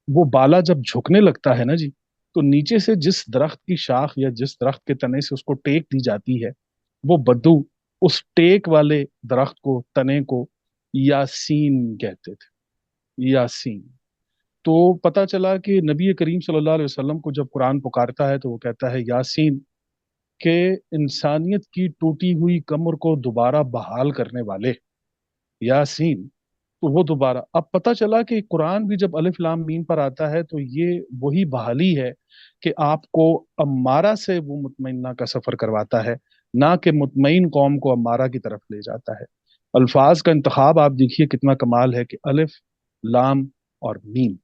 وہ بالا جب جھکنے لگتا ہے نا جی، تو نیچے سے جس درخت کی شاخ یا جس درخت کے تنے سے اس کو ٹیک دی جاتی ہے، وہ بدو اس ٹیک والے درخت کو، تنے کو یاسین کہتے تھے، یاسین۔ تو پتہ چلا کہ نبی کریم صلی اللہ علیہ وسلم کو جب قرآن پکارتا ہے تو وہ کہتا ہے یاسین، کہ انسانیت کی ٹوٹی ہوئی کمر کو دوبارہ بحال کرنے والے، یاسین. تو وہ دوبارہ اب پتہ چلا کہ قرآن بھی جب الف لام میم پر آتا ہے تو یہ وہی بحالی ہے کہ آپ کو امارہ سے وہ مطمئنہ کا سفر کرواتا ہے، نہ کہ مطمئن قوم کو امارہ کی طرف لے جاتا ہے. الفاظ کا انتخاب آپ دیکھیے کتنا کمال ہے کہ الف، لام اور میم،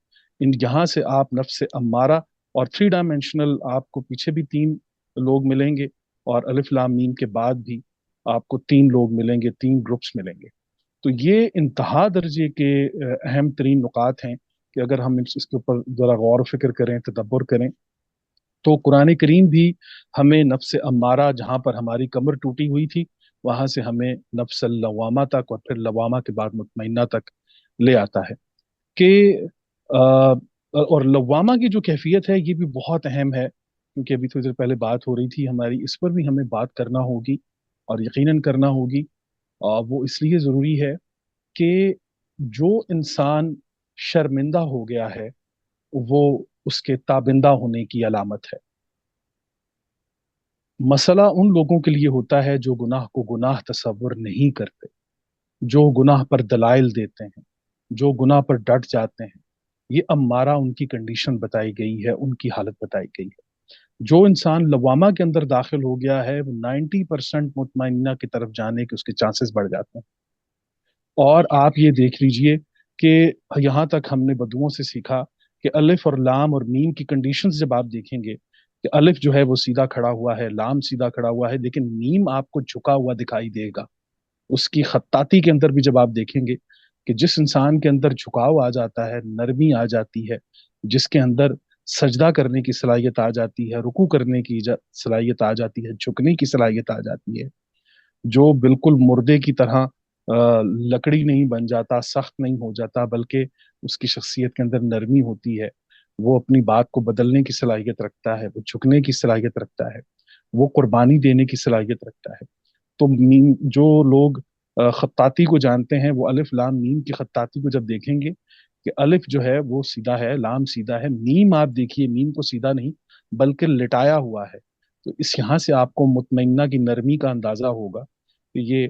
ان یہاں سے آپ نفس امارہ اور 3 ڈائمینشنل آپ کو پیچھے بھی 3 لوگ ملیں گے، اور الف لام میم کے بعد بھی آپ کو 3 لوگ ملیں گے، 3 گروپس ملیں گے. تو یہ انتہا درجے کے اہم ترین نکات ہیں کہ اگر ہم اس کے اوپر ذرا غور و فکر کریں، تدبر کریں، تو قرآن کریم بھی ہمیں نفس امارہ، جہاں پر ہماری کمر ٹوٹی ہوئی تھی، وہاں سے ہمیں نفس اللوامہ تک، اور پھر لوامہ کے بعد مطمئنہ تک لے آتا ہے. کہ اور لوامہ کی جو کیفیت ہے یہ بھی بہت اہم ہے، کیونکہ ابھی تھوڑی دیر پہلے بات ہو رہی تھی ہماری، اس پر بھی ہمیں بات کرنا ہوگی اور یقیناً کرنا ہوگی. وہ اس لیے ضروری ہے کہ جو انسان شرمندہ ہو گیا ہے وہ اس کے تابندہ ہونے کی علامت ہے. مسئلہ ان لوگوں کے لیے ہوتا ہے جو گناہ کو گناہ تصور نہیں کرتے، جو گناہ پر دلائل دیتے ہیں، جو گناہ پر ڈٹ جاتے ہیں. یہ امارہ ان کی کنڈیشن بتائی گئی ہے، ان کی حالت بتائی گئی ہے. جو انسان لوامہ کے اندر داخل ہو گیا ہے وہ 90% مطمئنہ کی طرف جانے کے اس کے چانسز بڑھ جاتے ہیں. اور آپ یہ دیکھ لیجئے کہ یہاں تک ہم نے بدوؤں سے سیکھا کہ الف اور لام اور میم کی کنڈیشنز جب آپ دیکھیں گے کہ الف جو ہے وہ سیدھا کھڑا ہوا ہے، لام سیدھا کھڑا ہوا ہے، لیکن میم آپ کو جھکا ہوا دکھائی دے گا. اس کی خطاطی کے اندر بھی جب آپ دیکھیں گے کہ جس انسان کے اندر جھکاؤ آ جاتا ہے، نرمی آ جاتی ہے، جس کے اندر سجدہ کرنے کی صلاحیت آ جاتی ہے، رکوع کرنے کی صلاحیت آ جاتی ہے، جھکنے کی صلاحیت آ جاتی ہے، جو بالکل مردے کی طرح لکڑی نہیں بن جاتا، سخت نہیں ہو جاتا، بلکہ اس کی شخصیت کے اندر نرمی ہوتی ہے، وہ اپنی بات کو بدلنے کی صلاحیت رکھتا ہے، وہ جھکنے کی صلاحیت رکھتا ہے، وہ قربانی دینے کی صلاحیت رکھتا ہے. تو جو لوگ خطاطی کو جانتے ہیں وہ الف لام میم کی خطاطی کو جب دیکھیں گے کہ الف جو ہے وہ سیدھا ہے، لام سیدھا ہے، میم آپ دیکھیے میم کو سیدھا نہیں بلکہ لٹایا ہوا ہے. تو اس یہاں سے آپ کو مطمئنہ کی نرمی کا اندازہ ہوگا کہ یہ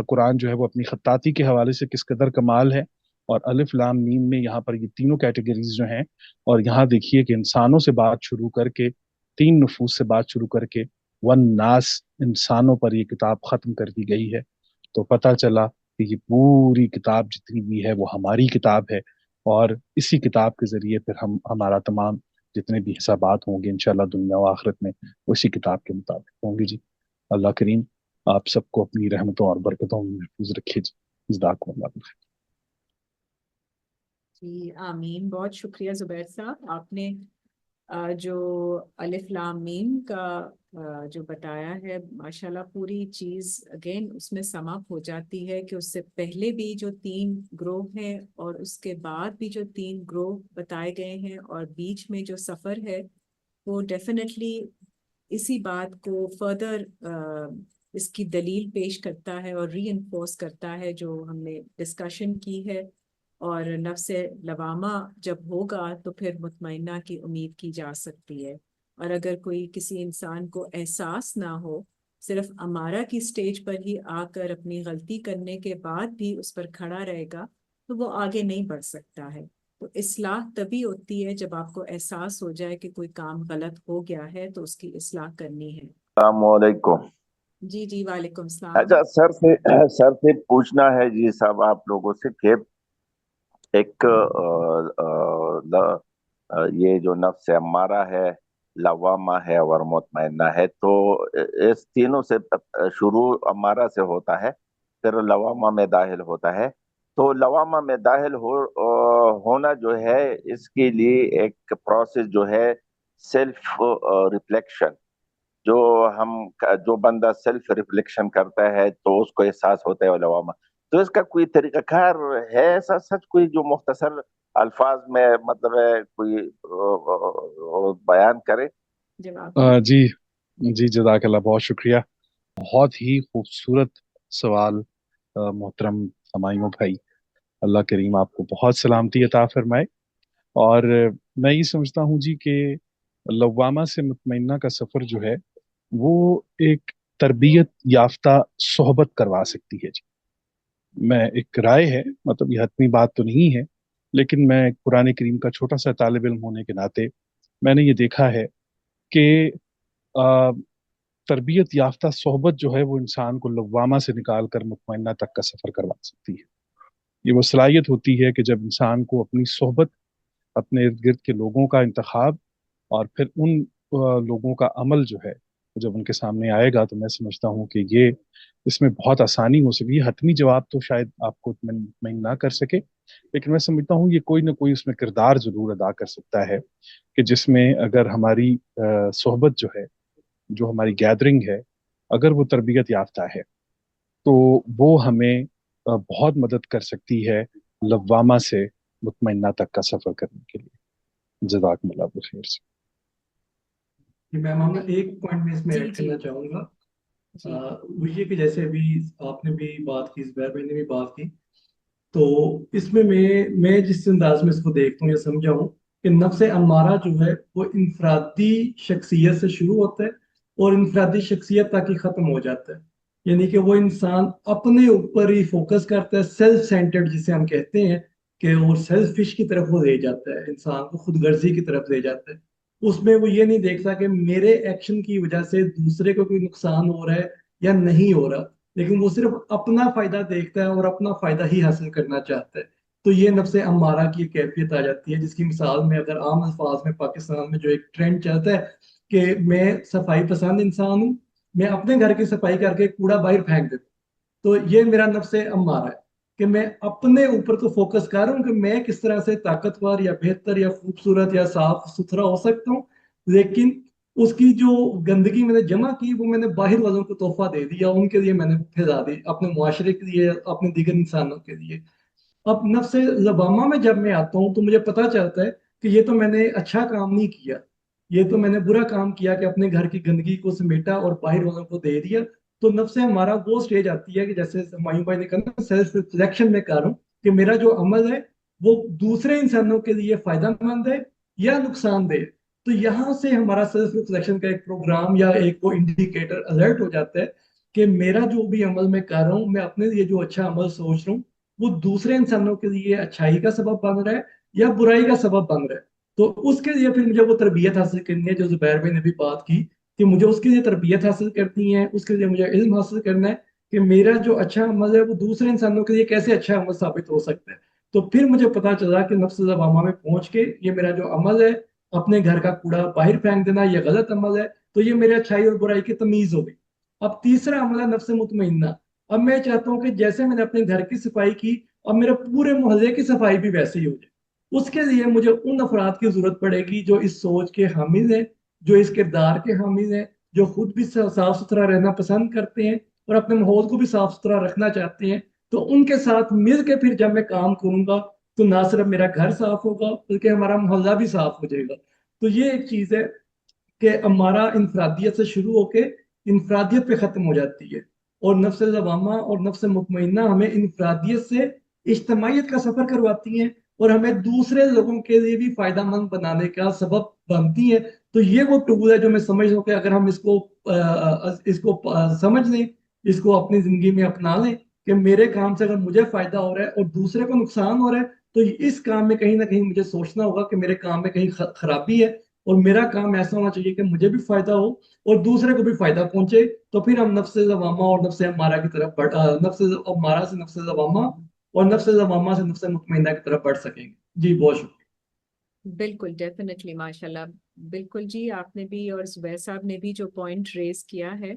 قرآن جو ہے وہ اپنی خطاطی کے حوالے سے کس قدر کمال ہے. اور الف لام میم میں یہاں پر یہ تینوں کیٹیگریز جو ہیں، اور یہاں دیکھیے کہ انسانوں سے بات شروع کر کے، 3 نفوس سے بات شروع کر کے ون ناس، انسانوں پر یہ کتاب ختم کر دی گئی ہے. تو پتہ چلا کہ یہ پوری کتاب جتنی بھی ہے وہ ہماری کتاب ہے، اور اسی کتاب کے ذریعے پھر ہمارا تمام جتنے بھی حسابات ہوں گے انشاءاللہ دنیا و آخرت میں اسی کتاب کے مطابق ہوں گے. جی اللہ کریم آپ سب کو اپنی رحمتوں اور برکتوں میں محفوظ رکھے. جی جزاکم اللہ خیر. جی آمین. بہت شکریہ زبیر صاحب، آپ نے جو الف لام میم کا جو بتایا ہے، ماشاءاللہ پوری چیز اگین اس میں سم اپ ہو جاتی ہے کہ اس سے پہلے بھی جو 3 گروہ ہیں اور اس کے بعد بھی جو 3 گروہ بتائے گئے ہیں، اور بیچ میں جو سفر ہے وہ ڈیفینیٹلی اسی بات کو فردر اس کی دلیل پیش کرتا ہے اور ری انفورس کرتا ہے جو ہم نے ڈسکشن کی ہے. اور نفس لوامہ جب ہوگا تو پھر مطمئنہ کی امید کی جا سکتی ہے. اور اگر کوئی کسی انسان کو احساس نہ ہو، صرف امارہ کی سٹیج پر ہی آ کر اپنی غلطی کرنے کے بعد بھی اس پر کھڑا رہے گا تو وہ آگے نہیں بڑھ سکتا ہے. تو اصلاح تبھی ہوتی ہے جب آپ کو احساس ہو جائے کہ کوئی کام غلط ہو گیا ہے تو اس کی اصلاح کرنی ہے. السلام علیکم. جی جی وعلیکم السلام. اچھا سر سے پوچھنا ہے جی صاحب آپ لوگوں سے کہ ایک یہ جو نفس امارہ ہے، لوامہ ہے اور مطمئنہ ہے، تو اس تینوں سے شروع امارہ سے ہوتا ہے، پھر لوامہ میں داخل ہوتا ہے. تو لوامہ میں داخل ہونا جو ہے اس کے لیے ایک پروسیس جو ہے سیلف ریفلیکشن، جو بندہ سیلف ریفلیکشن کرتا ہے تو اس کو احساس ہوتا ہے لوامہ. تو اس کا کوئی طریقہ کار ہے ایسا سچ کوئی جو مختصر الفاظ میں مطلب ہے کوئی بیان کرے؟ جواب جی جی جزاک اللہ، بہت شکریہ. بہت ہی خوبصورت سوال محترم ہمایوں بھائی، اللہ کریم آپ کو بہت سلامتی عطا فرمائے. اور میں یہ سمجھتا ہوں جی کہ لوامہ سے مطمئنہ کا سفر جو ہے وہ ایک تربیت یافتہ صحبت کروا سکتی ہے جی. میں ایک رائے ہے، مطلب یہ حتمی بات تو نہیں ہے، لیکن میں ایک قرآن کریم کا چھوٹا سا طالب علم ہونے کے ناطے میں نے یہ دیکھا ہے کہ آ، تربیت یافتہ صحبت جو ہے وہ انسان کو لوامہ سے نکال کر مطمئنہ تک کا سفر کروا سکتی ہے. یہ وہ صلاحیت ہوتی ہے کہ جب انسان کو اپنی صحبت، اپنے ارد گرد کے لوگوں کا انتخاب اور پھر ان لوگوں کا عمل جو ہے جب ان کے سامنے آئے گا، تو میں سمجھتا ہوں کہ یہ اس میں بہت آسانی ہو سکتی ہے. حتمی جواب تو شاید آپ کو مطمئن نہ کر سکے، لیکن میں سمجھتا ہوں یہ کوئی نہ کوئی اس میں کردار ضرور ادا کر سکتا ہے کہ جس میں اگر ہماری صحبت جو ہے، جو ہماری گیدرنگ ہے، اگر وہ تربیت یافتہ ہے تو وہ ہمیں بہت مدد کر سکتی ہے لوامہ سے مطمئنہ تک کا سفر کرنے کے لیے. جزاکم اللہ بخیر سے. میں مامنا ایک پوائنٹ میں اس میں جی ایڈ جی کرنا چاہوں گا. جی وہ یہ کہ جیسے ابھی آپ نے بھی بات کی، زبیر بھائی نے بھی بات کی، تو اس میں میں جس انداز میں اس کو دیکھتا ہوں یا سمجھا ہوں کہ نفس امارہ جو ہے وہ انفرادی شخصیت سے شروع ہوتا ہے اور انفرادی شخصیت تک ہی ختم ہو جاتا ہے. یعنی کہ وہ انسان اپنے اوپر ہی فوکس کرتا ہے، سیلف سینٹرڈ جسے ہم کہتے ہیں، کہ وہ سیلفش کی طرف وہ لے جاتا ہے، انسان کو خود غرضی کی طرف لے جاتا ہے. اس میں وہ یہ نہیں دیکھتا کہ میرے ایکشن کی وجہ سے دوسرے کو کوئی نقصان ہو رہا ہے یا نہیں ہو رہا، لیکن وہ صرف اپنا فائدہ دیکھتا ہے اور اپنا فائدہ ہی حاصل کرنا چاہتا ہے. تو یہ نفس امارہ کی ایک کیفیت آ جاتی ہے، جس کی مثال میں اگر عام الفاظ میں پاکستان میں جو ایک ٹرینڈ چلتا ہے کہ میں صفائی پسند انسان ہوں، میں اپنے گھر کی صفائی کر کے کوڑا باہر پھینک دیتا ہوں. تو یہ میرا نفس امارہ ہے کہ میں اپنے اوپر تو فوکس کر رہا ہوں کہ میں کس طرح سے طاقتور یا بہتر یا خوبصورت یا صاف ستھرا ہو سکتا ہوں، لیکن اس کی جو گندگی میں نے جمع کی وہ میں نے باہر والوں کو تحفہ دے دیا، ان کے لیے میں نے پھیلا دی، اپنے معاشرے کے لیے، اپنے دیگر انسانوں کے لیے. اب نفس لوامہ میں جب میں آتا ہوں تو مجھے پتا چلتا ہے کہ یہ تو میں نے اچھا کام نہیں کیا، یہ تو میں نے برا کام کیا کہ اپنے گھر کی گندگی کو سمیٹا اور باہر والوں کو دے دیا. تو نفس ہمارا وہ سٹیج آتی ہے کہ جیسے ہمایوں بھائی نے کہا سیلف ریفلیکشن میں کر رہا ہوں کہ میرا جو عمل ہے وہ دوسرے انسانوں کے لیے فائدہ مند ہے یا نقصان دہ. تو یہاں سے ہمارا سیلف ریفلیکشن کا ایک پروگرام یا ایک وہ انڈیکیٹر الرٹ ہو جاتا ہے کہ میرا جو بھی عمل میں کر رہا ہوں، میں اپنے لیے جو اچھا عمل سوچ رہا ہوں وہ دوسرے انسانوں کے لیے اچھائی کا سبب بن رہا ہے یا برائی کا سبب بن رہا ہے. تو اس کے لیے پھر مجھے وہ تربیت حاصل کرنی ہے جو زبیر بھائی نے بھی بات کی کہ مجھے اس کے لیے تربیت حاصل کرنی ہے، اس کے لیے مجھے علم حاصل کرنا ہے کہ میرا جو اچھا عمل ہے وہ دوسرے انسانوں کے لیے کیسے اچھا عمل ثابت ہو سکتا ہے. تو پھر مجھے پتا چلا کہ نفس لوامہ میں پہنچ کے یہ میرا جو عمل ہے، اپنے گھر کا کوڑا باہر پھینک دینا، یہ غلط عمل ہے، تو یہ میرے اچھائی اور برائی کی تمیز ہو گئی. اب تیسرا عمل ہے نفس مطمئنہ. اب میں چاہتا ہوں کہ جیسے میں نے اپنے گھر کی صفائی کی، اب میرے پورے محلے کی صفائی بھی ویسے ہی ہو جائے. اس کے لیے مجھے ان افراد کی ضرورت پڑے گی جو اس سوچ کے حامل ہیں، جو اس کردار کے حامل ہیں، جو خود بھی صاف ستھرا رہنا پسند کرتے ہیں اور اپنے ماحول کو بھی صاف ستھرا رکھنا چاہتے ہیں. تو ان کے ساتھ مل کے پھر جب میں کام کروں گا تو نہ صرف میرا گھر صاف ہوگا بلکہ ہمارا محلہ بھی صاف ہو جائے گا. تو یہ ایک چیز ہے کہ ہمارا انفرادیت سے شروع ہو کے انفرادیت پہ ختم ہو جاتی ہے، اور نفس لوامہ اور نفس مطمئنہ ہمیں انفرادیت سے اجتماعیت کا سفر کرواتی ہیں اور ہمیں دوسرے لوگوں کے لیے بھی فائدہ مند بنانے کا سبب بنتی ہیں. تو یہ وہ ٹول ہے جو میں سمجھ رہا ہوں کہ اگر ہم اس کو سمجھ لیں، اس کو اپنی زندگی میں اپنا لیں کہ میرے کام سے اگر مجھے فائدہ ہو رہا ہے اور دوسرے کو نقصان ہو رہا ہے تو اس کام میں کہیں نہ کہیں مجھے سوچنا ہوگا کہ میرے کام میں کہیں خرابی ہے، اور میرا کام ایسا ہونا چاہیے کہ مجھے بھی فائدہ ہو اور دوسرے کو بھی فائدہ پہنچے. تو پھر ہم نفس لوامہ اور نفس امارہ کی طرف نفس امارہ سے نفس لوامہ اور نفس لوامہ سے نفس مطمئنہ کی طرف بڑھ سکیں گے. جی بہت شکریہ. بالکل ڈیفینیٹلی ماشاء اللہ. بالکل جی، آپ نے بھی اور زبیر صاحب نے بھی جو پوائنٹ ریز کیا ہے،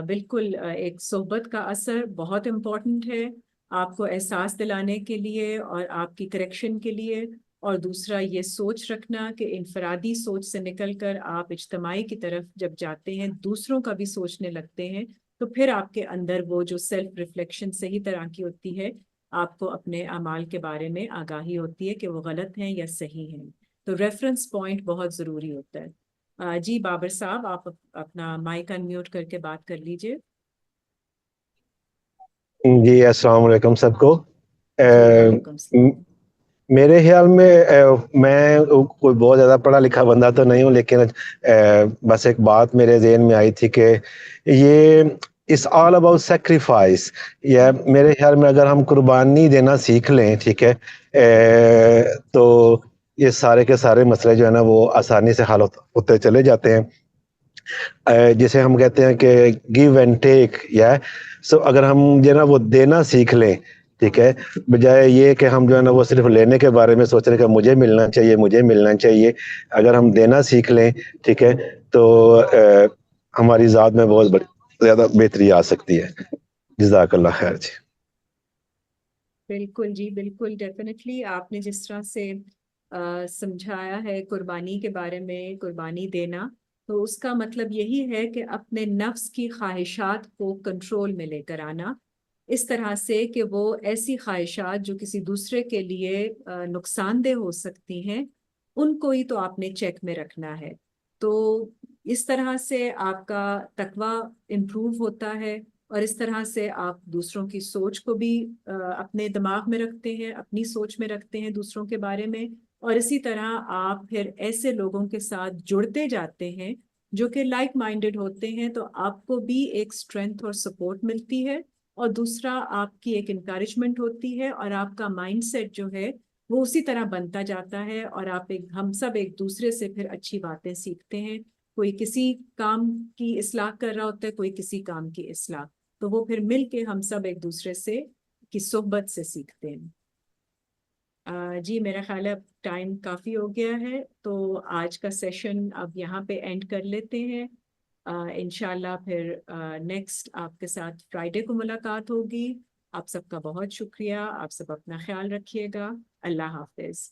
بالکل ایک صحبت کا اثر بہت امپورٹنٹ ہے آپ کو احساس دلانے کے لیے اور آپ کی کریکشن کے لیے، اور دوسرا یہ سوچ رکھنا کہ انفرادی سوچ سے نکل کر آپ اجتماعی کی طرف جب جاتے ہیں، دوسروں کا بھی سوچنے لگتے ہیں، تو پھر آپ کے اندر وہ جو سیلف ریفلیکشن صحیح طرح کی ہوتی ہے، آپ کو اپنے اعمال کے بارے میں آگاہی ہوتی ہے کہ وہ غلط ہیں یا صحیح ہیں. تو ریفرنس پوائنٹ بہت ضروری ہوتا ہے. جی بابر صاحب، آپ اپنا مائک انمیوٹ کر کے بات کر لیجئے. جی السلام علیکم سب کو. جی وعلیکم السلام. میرے خیال میں کوئی بہت زیادہ پڑھا لکھا بندہ تو نہیں ہوں، لیکن بس ایک بات میرے ذہن میں آئی تھی کہ یہ اس آل اباؤٹ سیکریفائس، یا میرے خیال میں اگر ہم قربانی دینا سیکھ لیں، ٹھیک ہے، تو یہ سارے کے سارے مسئلے جو ہے نا وہ آسانی سے حل ہوتے چلے جاتے ہیں. جسے ہم کہتے ہیں کہ گیو اینڈ ٹیک، یا سو اگر ہم جو ہے نا وہ دینا سیکھ لیں، ٹھیک ہے، بجائے یہ کہ ہم جو ہے نا وہ صرف لینے کے بارے میں سوچ رہے کہ مجھے ملنا چاہیے مجھے ملنا چاہیے. اگر ہم دینا سیکھ لیں، ٹھیک ہے، تو ہماری ذات میں بہت زیادہ بہتری آ سکتی ہے. جزاک اللہ خیر. جی بالکل جی، بالکل، ڈیفینیٹلی آپ نے جس طرح سے سمجھایا ہے قربانی کے بارے میں، قربانی دینا، تو اس کا مطلب یہی ہے کہ اپنے نفس کی خواہشات کو کنٹرول میں لے کر آنا، اس طرح سے کہ وہ ایسی خواہشات جو کسی دوسرے کے لیے نقصان دہ ہو سکتی ہیں، ان کو ہی تو آپ نے چیک میں رکھنا ہے. تو اس طرح سے آپ کا تقوی امپروو ہوتا ہے، اور اس طرح سے آپ دوسروں کی سوچ کو بھی اپنے دماغ میں رکھتے ہیں، اپنی سوچ میں رکھتے ہیں دوسروں کے بارے میں، اور اسی طرح آپ پھر ایسے لوگوں کے ساتھ جڑتے جاتے ہیں جو کہ لائک مائنڈڈ ہوتے ہیں، تو آپ کو بھی ایک اسٹرینتھ اور سپورٹ ملتی ہے، اور دوسرا آپ کی ایک انکریجمنٹ ہوتی ہے، اور آپ کا مائنڈ سیٹ جو ہے وہ اسی طرح بنتا جاتا ہے، اور ہم سب ایک دوسرے سے پھر اچھی باتیں سیکھتے ہیں. کوئی کسی کام کی اصلاح کر رہا ہوتا ہے، کوئی کسی کام کی اصلاح، تو وہ پھر مل کے ہم سب ایک دوسرے سے کی صحبت سے سیکھتے ہیں. جی میرا خیال ہے اب ٹائم کافی ہو گیا ہے، تو آج کا سیشن اب یہاں پہ اینڈ کر لیتے ہیں. انشاءاللہ پھر نیکسٹ آپ کے ساتھ فرائیڈے کو ملاقات ہوگی. آپ سب کا بہت شکریہ. آپ سب اپنا خیال رکھیے گا. اللہ حافظ.